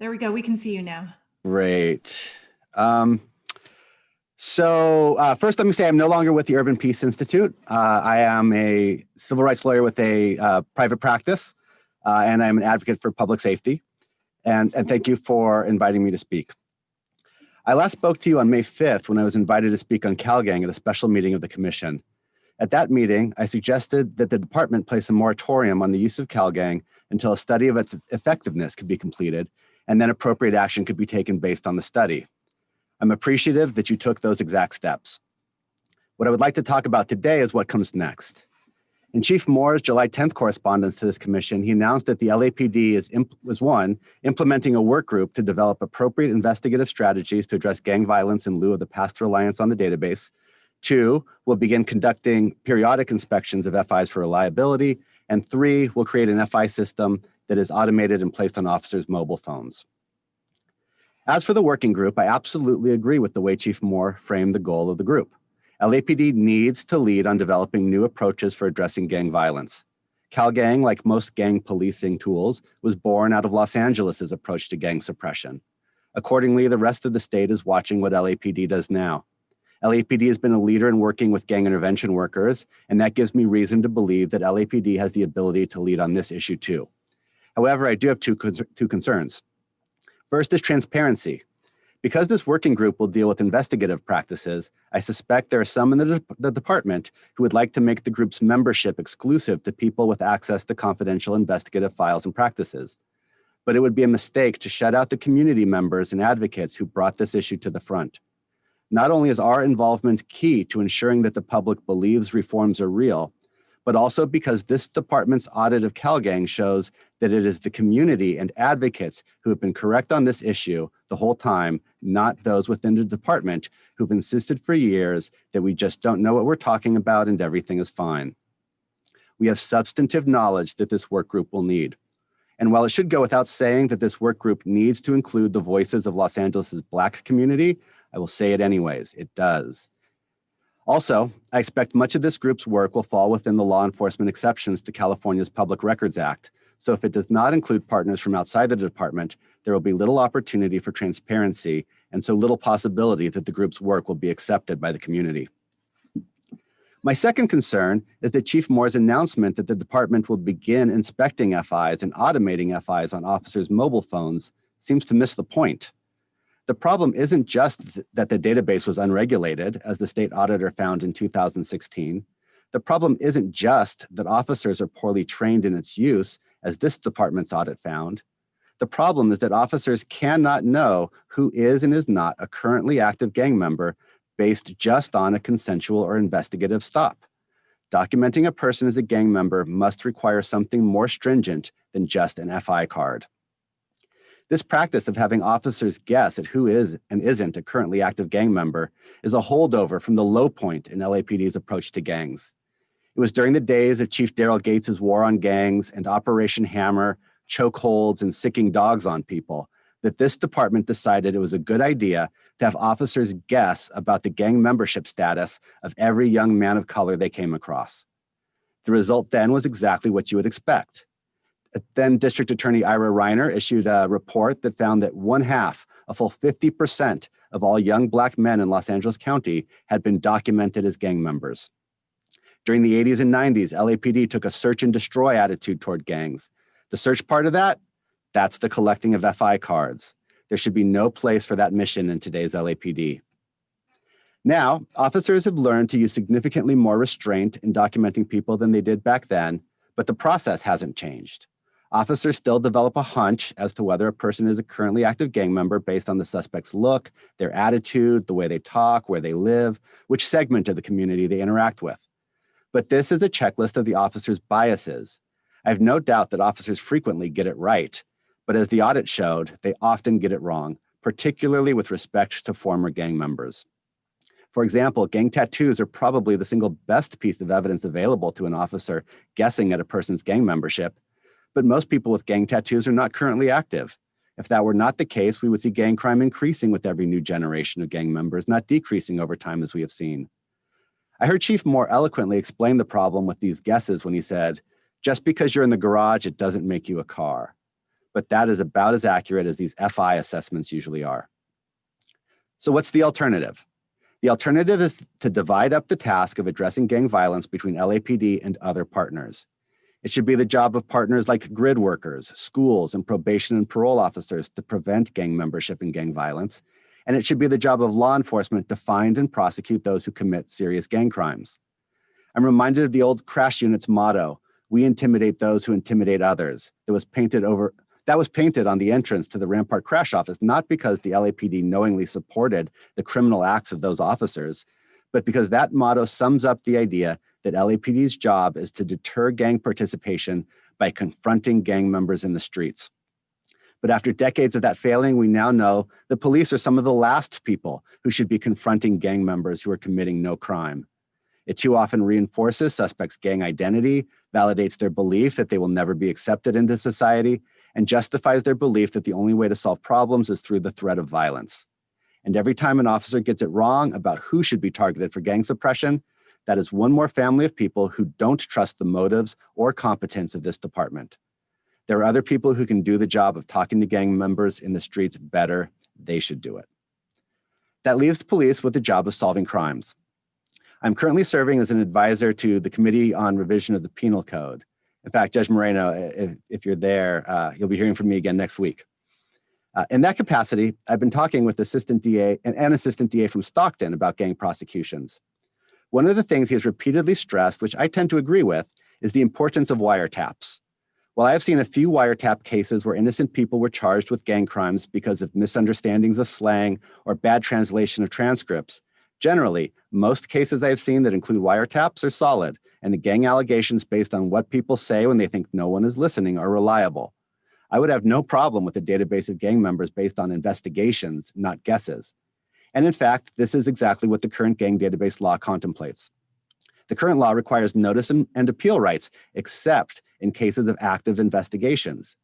There we go. We can see you now. Great. First, let me say I'm no longer with the Urban Peace Institute. I am a civil rights lawyer with a private practice, and I'm an advocate for public safety. And thank you for inviting me to speak. I last spoke to you on May 5th when I was invited to speak on CalGang at a special meeting of the commission. At that meeting, I suggested that the department place a moratorium on the use of CalGang until a study of its effectiveness could be completed, and then appropriate action could be taken based on the study. I'm appreciative that you took those exact steps. What I would like to talk about today is what comes next. In Chief Moore's July 10th correspondence to this commission, he announced that the LAPD was one, implementing a work group to develop appropriate investigative strategies to address gang violence in lieu of the past reliance on the database. 2, will begin conducting periodic inspections of FIs for reliability. And 3, will create an FI system that is automated and placed on officers' mobile phones. As for the working group, I absolutely agree with the way Chief Moore framed the goal of the group. LAPD needs to lead on developing new approaches for addressing gang violence. CalGang, like most gang policing tools, was born out of Los Angeles' approach to gang suppression. Accordingly, the rest of the state is watching what LAPD does now. LAPD has been a leader in working with gang intervention workers, and that gives me reason to believe that LAPD has the ability to lead on this issue too. However, I do have two concerns. First is transparency. Because this working group will deal with investigative practices, I suspect there are some in the department who would like to make the group's membership exclusive to people with access to confidential investigative files and practices. But it would be a mistake to shut out the community members and advocates who brought this issue to the front. Not only is our involvement key to ensuring that the public believes reforms are real, but also because this department's audit of CalGang shows that it is the community and advocates who have been correct on this issue the whole time, not those within the department who've insisted for years that we just don't know what we're talking about and everything is fine. We have substantive knowledge that this work group will need. And while it should go without saying that this work group needs to include the voices of Los Angeles' Black community, I will say it anyways, it does. Also, I expect much of this group's work will fall within the law enforcement exceptions to California's Public Records Act. So if it does not include partners from outside the department, there will be little opportunity for transparency and so little possibility that the group's work will be accepted by the community. My second concern is that Chief Moore's announcement that the department will begin inspecting FIs and automating FIs on officers' mobile phones seems to miss the point. The problem isn't just that the database was unregulated, as the state auditor found in 2016. The problem isn't just that officers are poorly trained in its use, as this department's audit found. The problem is that officers cannot know who is and is not a currently active gang member based just on a consensual or investigative stop. Documenting a person as a gang member must require something more stringent than just an FI card. This practice of having officers guess at who is and isn't a currently active gang member is a holdover from the low point in LAPD's approach to gangs. It was during the days of Chief Daryl Gates' war on gangs and Operation Hammer, chokeholds, and sicking dogs on people that this department decided it was a good idea to have officers guess about the gang membership status of every young man of color they came across. The result then was exactly what you would expect. Then District Attorney Ira Reiner issued a report that found that a full 50% of all young Black men in Los Angeles County had been documented as gang members. During the 80s and 90s, LAPD took a search and destroy attitude toward gangs. The search part of that's the collecting of FI cards. There should be no place for that mission in today's LAPD. Now, officers have learned to use significantly more restraint in documenting people than they did back then, but the process hasn't changed. Officers still develop a hunch as to whether a person is a currently active gang member based on the suspect's look, their attitude, the way they talk, where they live, which segment of the community they interact with. But this is a checklist of the officer's biases. I have no doubt that officers frequently get it right, but as the audit showed, they often get it wrong, particularly with respect to former gang members. For example, gang tattoos are probably the single best piece of evidence available to an officer guessing at a person's gang membership, but most people with gang tattoos are not currently active. If that were not the case, we would see gang crime increasing with every new generation of gang members, not decreasing over time as we have seen. I heard Chief more eloquently explain the problem with these guesses when he said, just because you're in the garage, it doesn't make you a car. But that is about as accurate as these FI assessments usually are. So what's the alternative? The alternative is to divide up the task of addressing gang violence between LAPD and other partners. It should be the job of partners like grid workers, schools, and probation and parole officers to prevent gang membership and gang violence. And it should be the job of law enforcement to find and prosecute those who commit serious gang crimes. I'm reminded of the old crash unit's motto, "We intimidate those who intimidate others," that was painted on the entrance to the Rampart Crash Office, not because the LAPD knowingly supported the criminal acts of those officers, but because that motto sums up the idea that LAPD's job is to deter gang participation by confronting gang members in the streets. But after decades of that failing, we now know the police are some of the last people who should be confronting gang members who are committing no crime. It too often reinforces suspects' gang identity, validates their belief that they will never be accepted into society, and justifies their belief that the only way to solve problems is through the threat of violence. And every time an officer gets it wrong about who should be targeted for gang suppression, that is one more family of people who don't trust the motives or competence of this department. There are other people who can do the job of talking to gang members in the streets better. They should do it. That leaves the police with the job of solving crimes. I'm currently serving as an advisor to the Committee on Revision of the Penal Code. In fact, Judge Moreno, if you're there, you'll be hearing from me again next week. In that capacity, I've been talking with Assistant DA and an Assistant DA from Stockton about gang prosecutions. One of the things he has repeatedly stressed, which I tend to agree with, is the importance of wiretaps. While I have seen a few wiretap cases where innocent people were charged with gang crimes because of misunderstandings of slang or bad translation of transcripts, generally, most cases I have seen that include wiretaps are solid, and the gang allegations based on what people say when they think no one is listening are reliable. I would have no problem with a database of gang members based on investigations, not guesses. And in fact, this is exactly what the current gang database law contemplates. The current law requires notice and appeal rights, except in cases of active investigations.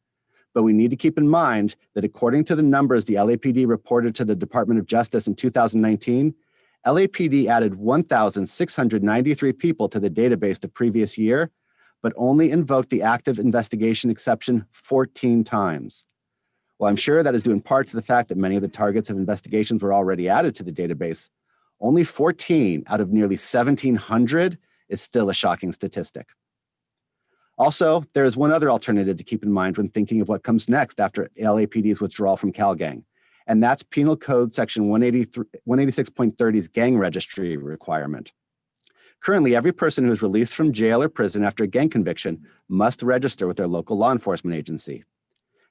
But we need to keep in mind that according to the numbers the LAPD reported to the Department of Justice in 2019, LAPD added 1,693 people to the database the previous year, but only invoked the active investigation exception 14 times. While I'm sure that is due in part to the fact that many of the targets of investigations were already added to the database, only 14 out of nearly 1,700 is still a shocking statistic. Also, there is one other alternative to keep in mind when thinking of what comes next after LAPD's withdrawal from CalGang, and that's Penal Code Section 186.30's gang registry requirement. Currently, every person who is released from jail or prison after a gang conviction must register with their local law enforcement agency.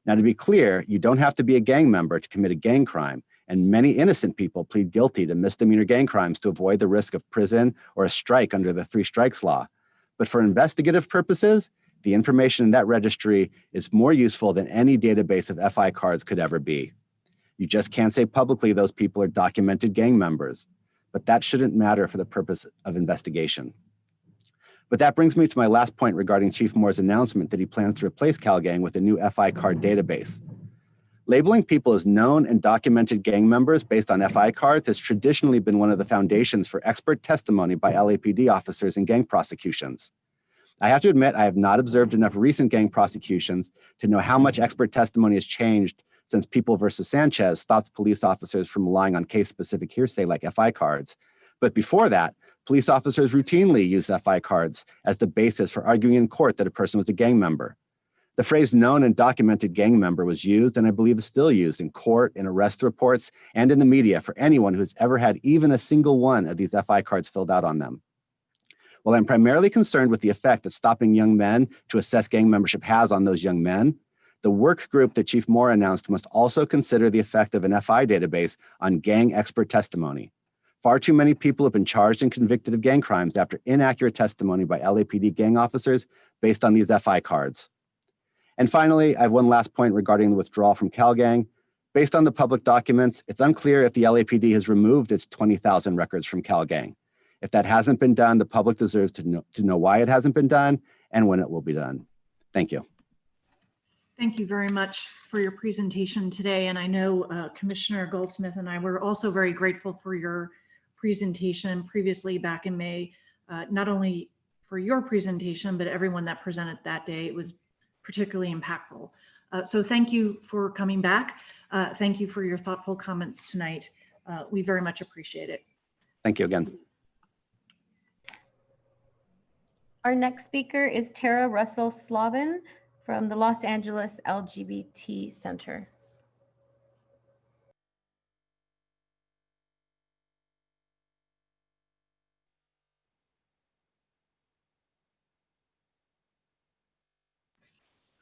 Now, to be clear, you don't have to be a gang member to commit a gang crime, and many innocent people plead guilty to misdemeanor gang crimes to avoid the risk of prison or a strike under the 3 Strikes Law. But for investigative purposes, the information in that registry is more useful than any database of FI cards could ever be. You just can't say publicly those people are documented gang members, but that shouldn't matter for the purpose of investigation. But that brings me to my last point regarding Chief Moore's announcement that he plans to replace CalGang with a new FI card database. Labeling people as known and documented gang members based on FI cards has traditionally been one of the foundations for expert testimony by LAPD officers in gang prosecutions. I have to admit, I have not observed enough recent gang prosecutions to know how much expert testimony has changed since People versus Sanchez stopped police officers from relying on case-specific hearsay like FI cards. But before that, police officers routinely used FI cards as the basis for arguing in court that a person was a gang member. The phrase known and documented gang member was used, and I believe is still used in court, in arrest reports, and in the media for anyone who's ever had even a single one of these FI cards filled out on them. While I'm primarily concerned with the effect that stopping young men to assess gang membership has on those young men, the work group that Chief Moore announced must also consider the effect of an FI database on gang expert testimony. Far too many people have been charged and convicted of gang crimes after inaccurate testimony by LAPD gang officers based on these FI cards. And finally, I have one last point regarding the withdrawal from CalGang. Based on the public documents, it's unclear if the LAPD has removed its 20,000 records from CalGang. If that hasn't been done, the public deserves to know why it hasn't been done and when it will be done. Thank you. Thank you very much for your presentation today. And I know Commissioner Goldsmith and I were also very grateful for your presentation previously back in May, not only for your presentation, but everyone that presented that day. It was particularly impactful. So thank you for coming back. Thank you for your thoughtful comments tonight. We very much appreciate it. Thank you again. Our next speaker is Tara Russell-Slavin from the Los Angeles LGBT Center.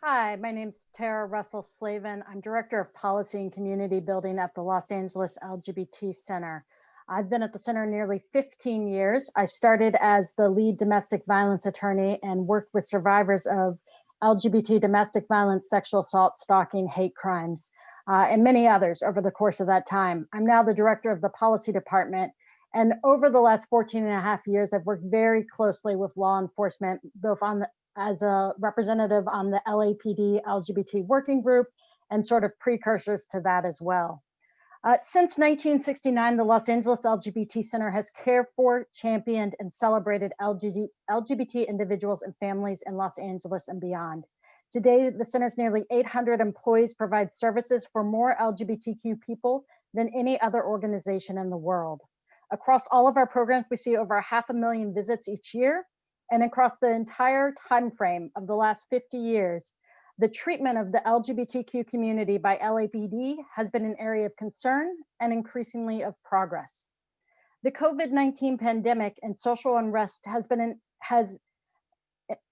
Hi, my name's Tara Russell-Slavin. I'm Director of Policy and Community Building at the Los Angeles LGBT Center. I've been at the center nearly 15 years. I started as the lead domestic violence attorney and worked with survivors of LGBT domestic violence, sexual assault, stalking, hate crimes, and many others over the course of that time. I'm now the director of the policy department. And over the last 14 and a half years, I've worked very closely with law enforcement, both as a representative on the LAPD LGBT working group and sort of precursors to that as well. Since 1969, the Los Angeles LGBT Center has cared for, championed, and celebrated LGBT individuals and families in Los Angeles and beyond. Today, the center's nearly 800 employees provide services for more LGBTQ people than any other organization in the world. Across all of our programs, we see over 500,000 visits each year. And across the entire time frame of the last 50 years, the treatment of the LGBTQ community by LAPD has been an area of concern and increasingly of progress. The COVID-19 pandemic and social unrest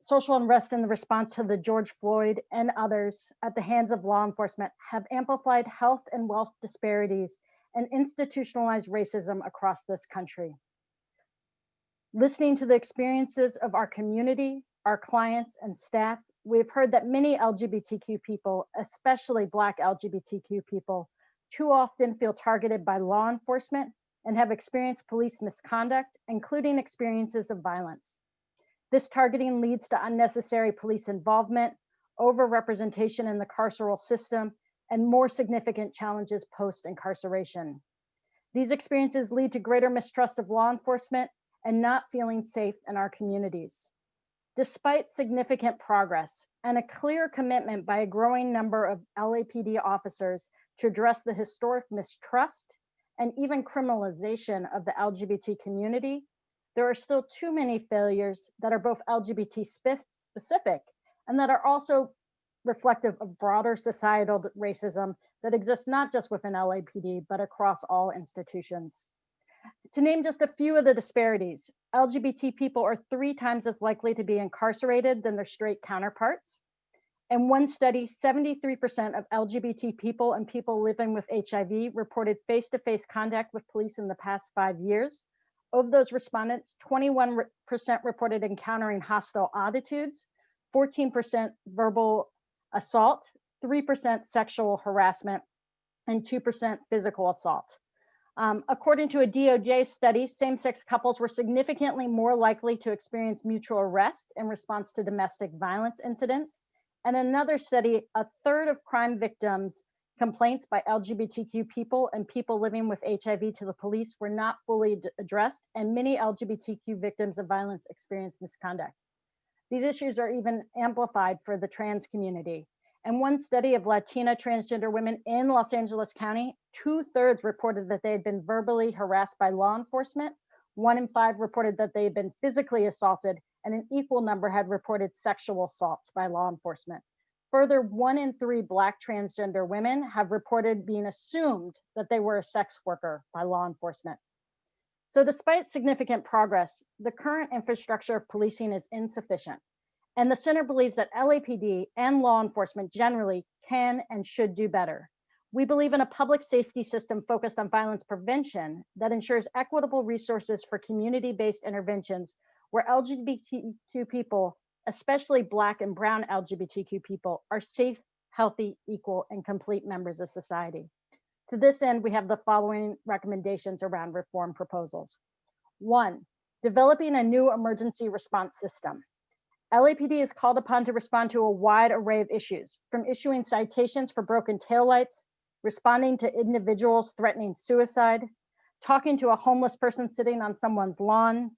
social unrest in the response to the George Floyd and others at the hands of law enforcement have amplified health and wealth disparities and institutionalized racism across this country. Listening to the experiences of our community, our clients and staff, we've heard that many LGBTQ people, especially Black LGBTQ people, too often feel targeted by law enforcement and have experienced police misconduct, including experiences of violence. This targeting leads to unnecessary police involvement, overrepresentation in the carceral system, and more significant challenges post-incarceration. These experiences lead to greater mistrust of law enforcement and not feeling safe in our communities. Despite significant progress and a clear commitment by a growing number of LAPD officers to address the historic mistrust and even criminalization of the LGBT community, there are still too many failures that are both LGBT specific and that are also reflective of broader societal racism that exists not just within LAPD, but across all institutions. To name just a few of the disparities, LGBT people are 3 times as likely to be incarcerated than their straight counterparts. In one study, 73% of LGBT people and people living with HIV reported face-to-face contact with police in the past 5 years. Of those respondents, 21% reported encountering hostile attitudes, 14% verbal assault, 3% sexual harassment, and 2% physical assault. According to a DOJ study, same-sex couples were significantly more likely to experience mutual arrest in response to domestic violence incidents. And another study, 1/3 of crime victims' complaints by LGBTQ people and people living with HIV to the police were not fully addressed, and many LGBTQ victims of violence experienced misconduct. These issues are even amplified for the trans community. And one study of Latina transgender women in Los Angeles County, 2/3 reported that they had been verbally harassed by law enforcement. 1 in 5 reported that they had been physically assaulted, and an equal number had reported sexual assaults by law enforcement. Further, 1 in 3 Black transgender women have reported being assumed that they were a sex worker by law enforcement. So despite significant progress, the current infrastructure of policing is insufficient. And the center believes that LAPD and law enforcement generally can and should do better. We believe in a public safety system focused on violence prevention that ensures equitable resources for community-based interventions where LGBTQ people, especially Black and brown LGBTQ people, are safe, healthy, equal, and complete members of society. To this end, we have the following recommendations around reform proposals. 1, developing a new emergency response system. LAPD is called upon to respond to a wide array of issues, from issuing citations for broken taillights, responding to individuals threatening suicide, talking to a homeless person sitting on someone's lawn,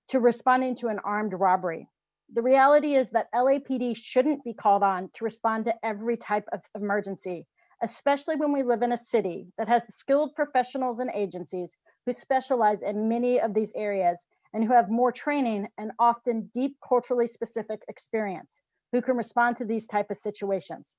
to responding to an armed robbery. The reality is that LAPD shouldn't be called on to respond to every type of emergency, especially when we live in a city that has skilled professionals and agencies who specialize in many of these areas and who have more training and often deep culturally specific experience, who can respond to these type of situations.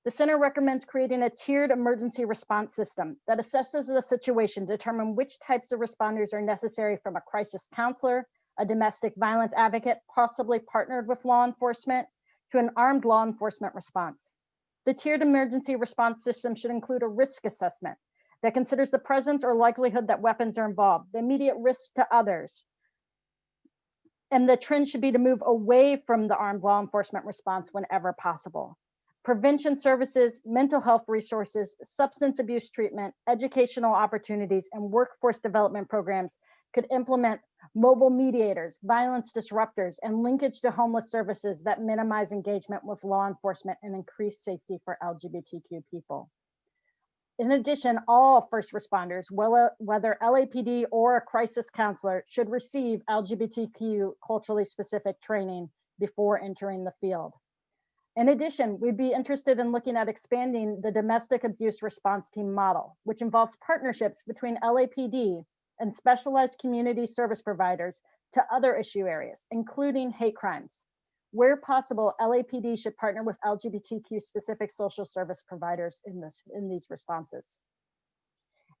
The center recommends creating a tiered emergency response system that assesses the situation to determine which types of responders are necessary, from a crisis counselor, a domestic violence advocate, possibly partnered with law enforcement, to an armed law enforcement response. The tiered emergency response system should include a risk assessment that considers the presence or likelihood that weapons are involved, the immediate risks to others, and the trend should be to move away from the armed law enforcement response whenever possible. Prevention services, mental health resources, substance abuse treatment, educational opportunities, and workforce development programs could implement mobile mediators, violence disruptors, and linkage to homeless services that minimize engagement with law enforcement and increase safety for LGBTQ people. In addition, all first responders, whether LAPD or a crisis counselor, should receive LGBTQ culturally specific training before entering the field. In addition, we'd be interested in looking at expanding the domestic abuse response team model, which involves partnerships between LAPD and specialized community service providers to other issue areas, including hate crimes. Where possible, LAPD should partner with LGBTQ specific social service providers in these responses.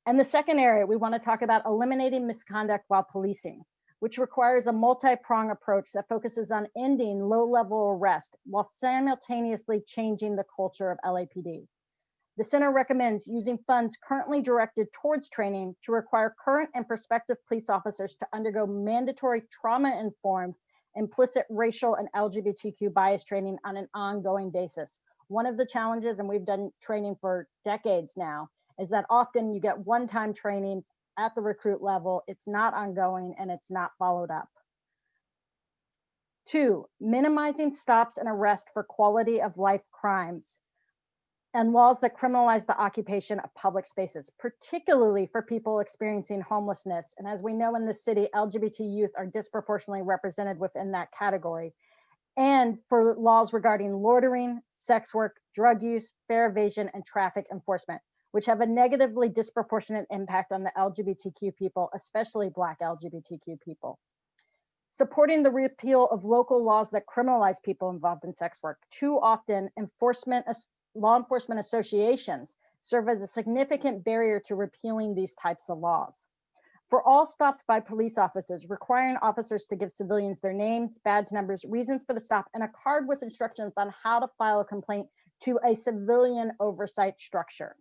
And the second area, we want to talk about eliminating misconduct while policing, which requires a multi-pronged approach that focuses on ending low-level arrest while simultaneously changing the culture of LAPD. The center recommends using funds currently directed towards training to require current and prospective police officers to undergo mandatory trauma-informed implicit racial and LGBTQ bias training on an ongoing basis. One of the challenges, and we've done training for decades now, is that often you get one-time training at the recruit level, it's not ongoing, and it's not followed up. 2, minimizing stops and arrests for quality of life crimes and laws that criminalize the occupation of public spaces, particularly for people experiencing homelessness. And as we know in this city, LGBT youth are disproportionately represented within that category. And for laws regarding loitering, sex work, drug use, fare evasion, and traffic enforcement, which have a negatively disproportionate impact on the LGBTQ people, especially Black LGBTQ people. Supporting the repeal of local laws that criminalize people involved in sex work. Too often, law enforcement associations serve as a significant barrier to repealing these types of laws. For all stops by police officers, requiring officers to give civilians their names, badge numbers, reasons for the stop, and a card with instructions on how to file a complaint to a civilian oversight structure.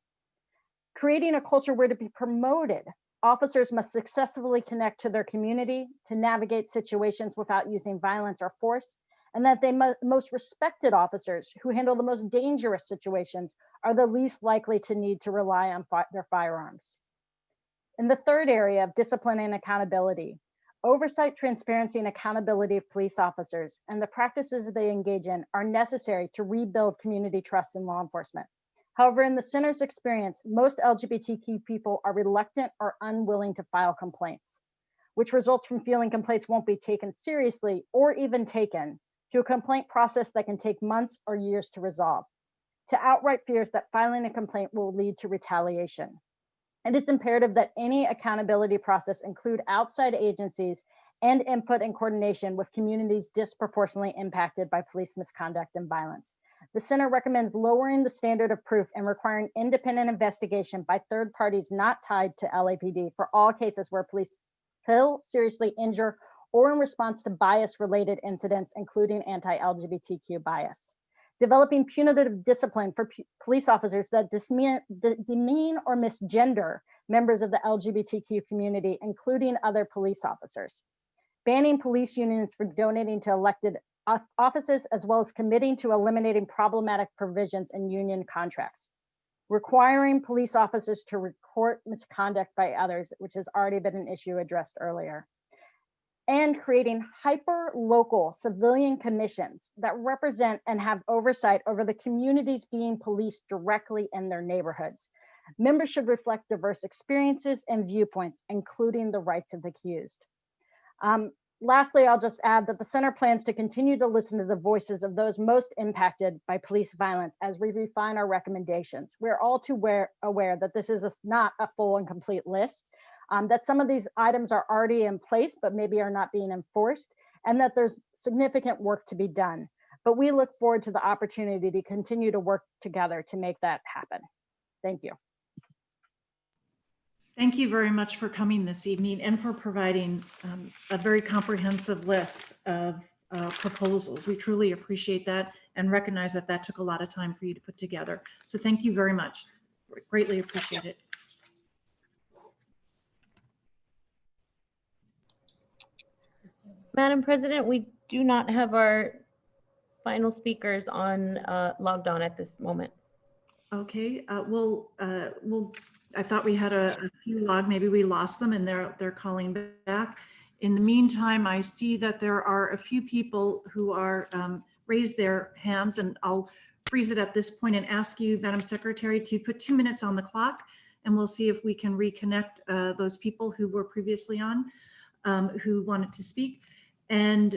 Creating a culture where to be promoted, officers must successfully connect to their community to navigate situations without using violence or force, and that the most respected officers who handle the most dangerous situations are the least likely to need to rely on their firearms. In the third area of discipline and accountability, oversight, transparency, and accountability of police officers and the practices they engage in are necessary to rebuild community trust in law enforcement. However, in the center's experience, most LGBTQ people are reluctant or unwilling to file complaints, which results from feeling complaints won't be taken seriously or even taken to a complaint process that can take months or years to resolve, to outright fears that filing a complaint will lead to retaliation. It is imperative that any accountability process include outside agencies and input and coordination with communities disproportionately impacted by police misconduct and violence. The center recommends lowering the standard of proof and requiring independent investigation by third parties not tied to LAPD for all cases where police kill, seriously injure, or in response to bias-related incidents, including anti-LGBTQ bias. Developing punitive discipline for police officers that demean or misgender members of the LGBTQ community, including other police officers. Banning police unions from donating to elected offices, as well as committing to eliminating problematic provisions in union contracts. Requiring police officers to report misconduct by others, which has already been an issue addressed earlier. And creating hyper-local civilian commissions that represent and have oversight over the communities being policed directly in their neighborhoods. Members should reflect diverse experiences and viewpoints, including the rights of the accused. Lastly, I'll just add that the center plans to continue to listen to the voices of those most impacted by police violence as we refine our recommendations. We're all too aware that this is not a full and complete list, that some of these items are already in place, but maybe are not being enforced, and that there's significant work to be done. But we look forward to the opportunity to continue to work together to make that happen. Thank you. Thank you very much for coming this evening and for providing a very comprehensive list of proposals. We truly appreciate that and recognize that that took a lot of time for you to put together. So thank you very much. Greatly appreciate it. Madam President, we do not have our final speakers on logged on at this moment. Okay, I thought we had a few logged, maybe we lost them and they're calling back. In the meantime, I see that there are a few people who are raised their hands, and I'll freeze it at this point and ask you, Madam Secretary, to put 2 minutes on the clock, and we'll see if we can reconnect those people who were previously on, who wanted to speak. And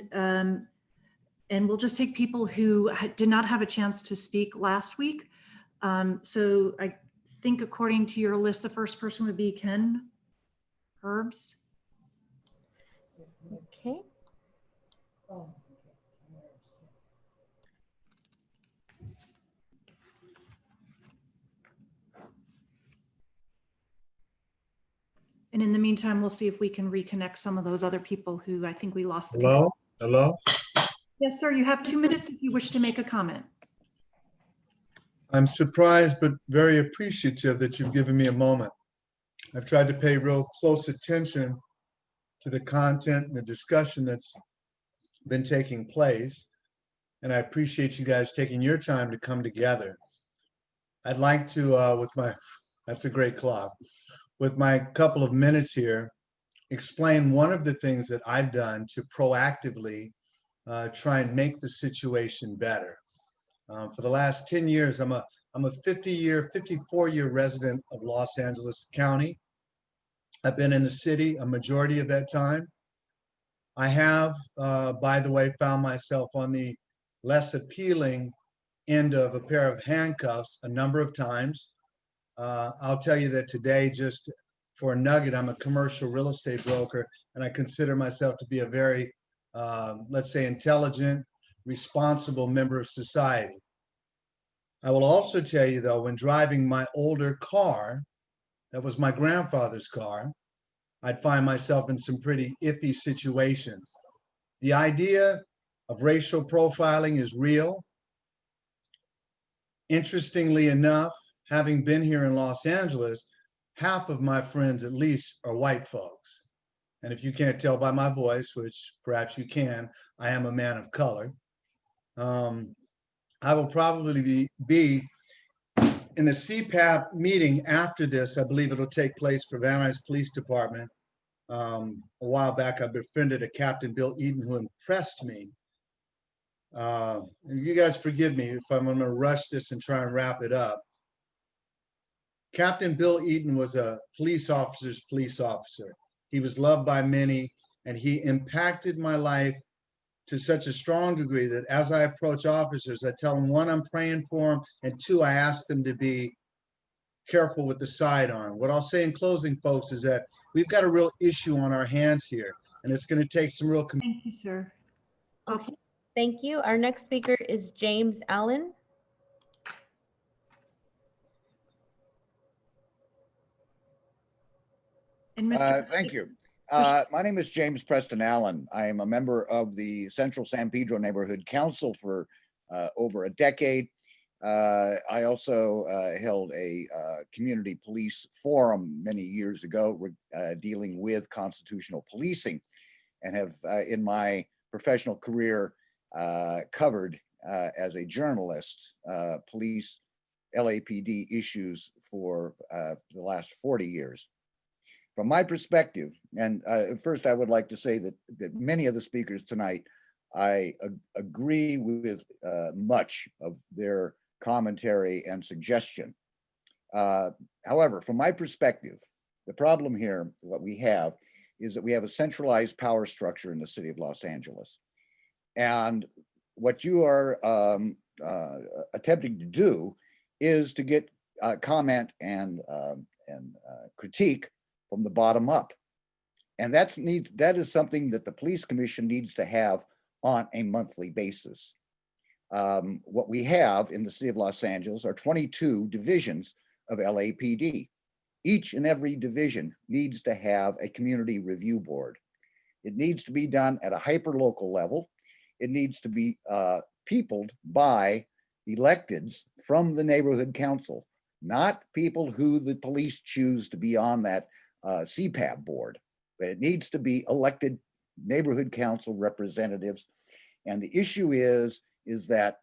we'll just take people who did not have a chance to speak last week. So I think according to your list, the first person would be Ken Herbs. Okay. And in the meantime, we'll see if we can reconnect some of those other people who I think we lost. Hello? Hello? Yes, sir. You have 2 minutes if you wish to make a comment. I'm surprised but very appreciative that you've given me a moment. I've tried to pay real close attention to the content and the discussion that's been taking place. And I appreciate you guys taking your time to come together. I'd like to, that's a great clock, with my couple of minutes here, explain one of the things that I've done to proactively try and make the situation better. For the last 10 years, I'm a 54-year resident of Los Angeles County. I've been in the city a majority of that time. I have, by the way, found myself on the less appealing end of a pair of handcuffs a number of times. I'll tell you that today, just for a nugget, I'm a commercial real estate broker, and I consider myself to be a very, let's say, intelligent, responsible member of society. I will also tell you, though, when driving my older car, that was my grandfather's car, I'd find myself in some pretty iffy situations. The idea of racial profiling is real. Interestingly enough, having been here in Los Angeles, half of my friends at least are white folks. And if you can't tell by my voice, which perhaps you can, I am a man of color. I will probably be in the CPAP meeting after this. I believe it'll take place for Van Nuys Police Department. A while back, I befriended a Captain Bill Eaton who impressed me. And you guys forgive me if I'm gonna rush this and try and wrap it up. Captain Bill Eaton was a police officer's police officer. He was loved by many, and he impacted my life to such a strong degree that as I approach officers, I tell them, one, I'm praying for them, and two, I ask them to be careful with the sidearm. What I'll say in closing, folks, is that we've got a real issue on our hands here, and it's going to take some real. Thank you, sir. Okay, thank you. Our next speaker is James Allen. And Mr. Thank you. My name is James Preston Allen. I am a member of the Central San Pedro Neighborhood Council for over a decade. I also held a community police forum many years ago dealing with constitutional policing, and have in my professional career covered as a journalist police LAPD issues for the last 40 years. From my perspective, and first I would like to say that many of the speakers tonight, I agree with much of their commentary and suggestion. However, from my perspective, the problem here, what we have, is that we have a centralized power structure in the city of Los Angeles. And what you are attempting to do is to get comment and critique from the bottom up. And that is something that the police commission needs to have on a monthly basis. What we have in the city of Los Angeles are 22 divisions of LAPD. Each and every division needs to have a community review board. It needs to be done at a hyper-local level. It needs to be peopled by electeds from the neighborhood council, not people who the police choose to be on that CPAB board, but it needs to be elected neighborhood council representatives. And the issue is that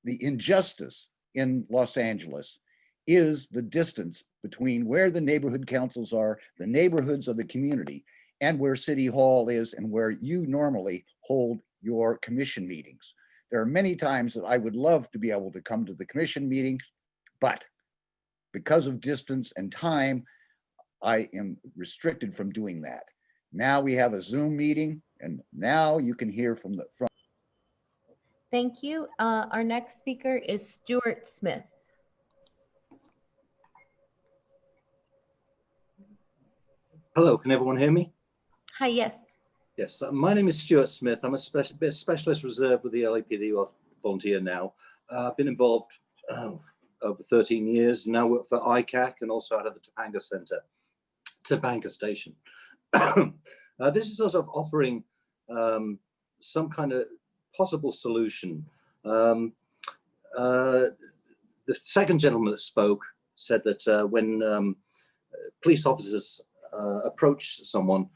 the injustice in Los Angeles is the distance between where the neighborhood councils are, the neighborhoods of the community, and where City Hall is and where you normally hold your commission meetings. There are many times that I would love to be able to come to the commission meetings, but because of distance and time, I am restricted from doing that. Now we have a Zoom meeting, and now you can hear from. Thank you. Our next speaker is Stuart Smith. Hello, can everyone hear me? Hi, yes. Yes, my name is Stuart Smith. I'm a specialist reserve with the LAPD volunteer now. I've been involved over 13 years, now work for ICAC and also out of the Topanga Station. This is sort of offering some kind of possible solution. The second gentleman that spoke said that when police officers approach someone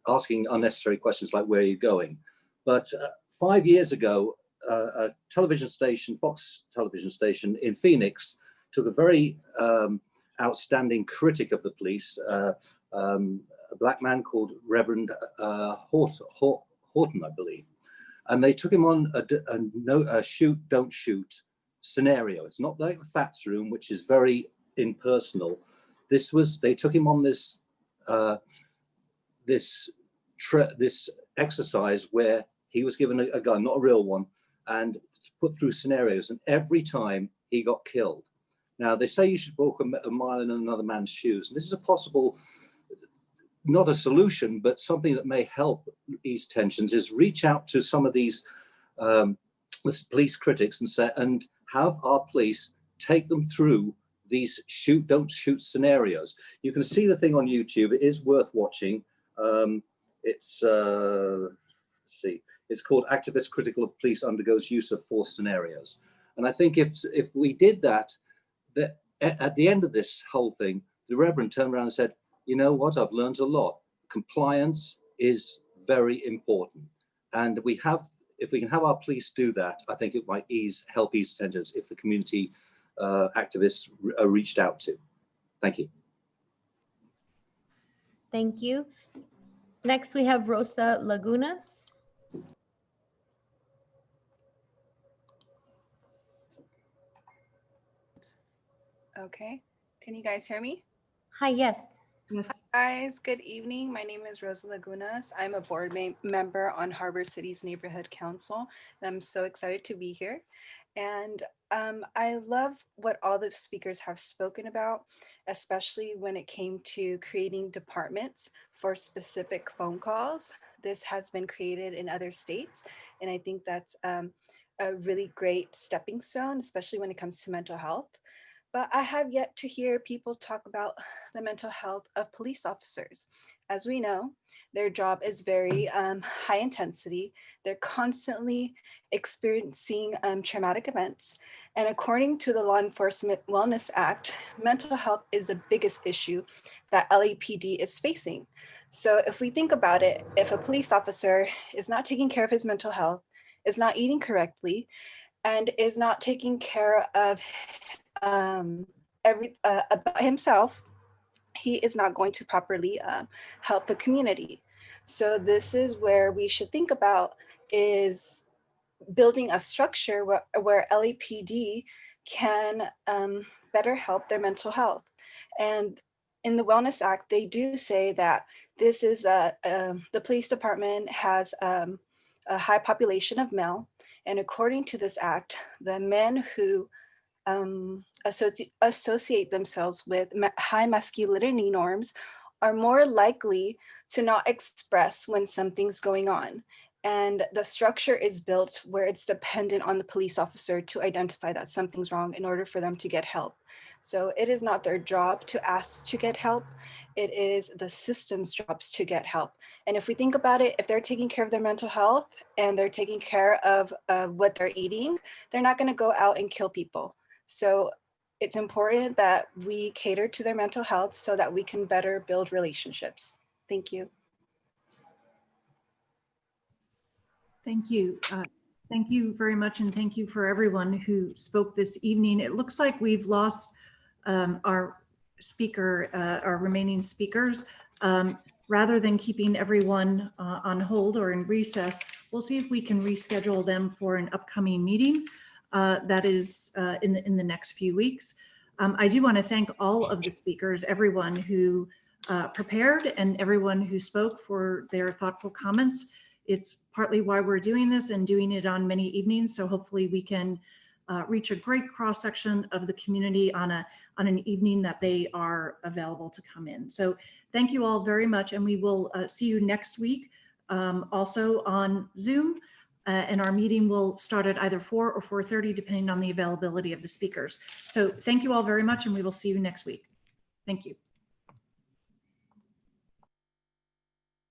asking unnecessary questions like, where are you going? But 5 years ago, a television station, Fox television station in Phoenix, took a very outstanding critic of the police, a black man called Reverend Horton, I believe. And they took him on a shoot, don't shoot scenario. It's not like the facts room, which is very impersonal. They took him on this exercise where he was given a gun, not a real one, and put through scenarios, and every time he got killed. Now, they say you should walk a mile in another man's shoes, and this is a possible, not a solution, but something that may help ease tensions, is reach out to some of these police critics and have our police take them through these shoot, don't shoot scenarios. You can see the thing on YouTube. It is worth watching. It's called Activist Critical of Police Undergoes Use of Force Scenarios. And I think if we did that, at the end of this whole thing, the Reverend turned around and said, you know what, I've learned a lot. Compliance is very important. And if we can have our police do that, I think it might help ease tensions if the community activists are reached out to. Thank you. Thank you. Next, we have Rosa Lagunas. Okay, can you guys hear me? Hi, yes. Yes. Guys, good evening. My name is Rosa Lagunas. I'm a board member on Harbor City's Neighborhood Council, and I'm so excited to be here. And I love what all the speakers have spoken about, especially when it came to creating departments for specific phone calls. This has been created in other states, and I think that's a really great stepping stone, especially when it comes to mental health. But I have yet to hear people talk about the mental health of police officers. As we know, their job is very high intensity. They're constantly experiencing traumatic events. And according to the Law Enforcement Wellness Act, mental health is the biggest issue that LAPD is facing. So if we think about it, if a police officer is not taking care of his mental health, is not eating correctly, and is not taking care of about himself, he is not going to properly help the community. So this is where we should think about is building a structure where LAPD can better help their mental health. And in the Wellness Act, they do say that this is the police department has a high population of male. And according to this act, the men who associate themselves with high masculinity norms are more likely to not express when something's going on. And the structure is built where it's dependent on the police officer to identify that something's wrong in order for them to get help. So it is not their job to ask to get help. It is the system's jobs to get help. And if we think about it, if they're taking care of their mental health and they're taking care of what they're eating, they're not going to go out and kill people. So it's important that we cater to their mental health so that we can better build relationships. Thank you. Thank you. Thank you very much. And thank you for everyone who spoke this evening. It looks like we've lost our speaker, our remaining speakers. Rather than keeping everyone on hold or in recess, we'll see if we can reschedule them for an upcoming meeting. That is in the next few weeks. I do want to thank all of the speakers, everyone who prepared and everyone who spoke for their thoughtful comments. It's partly why we're doing this and doing it on many evenings. So hopefully we can reach a great cross section of the community on an evening that they are available to come in. So thank you all very much. And we will see you next week also on Zoom. And our meeting will start at either 4 or 4:30, depending on the availability of the speakers. So thank you all very much, and we will see you next week. Thank you.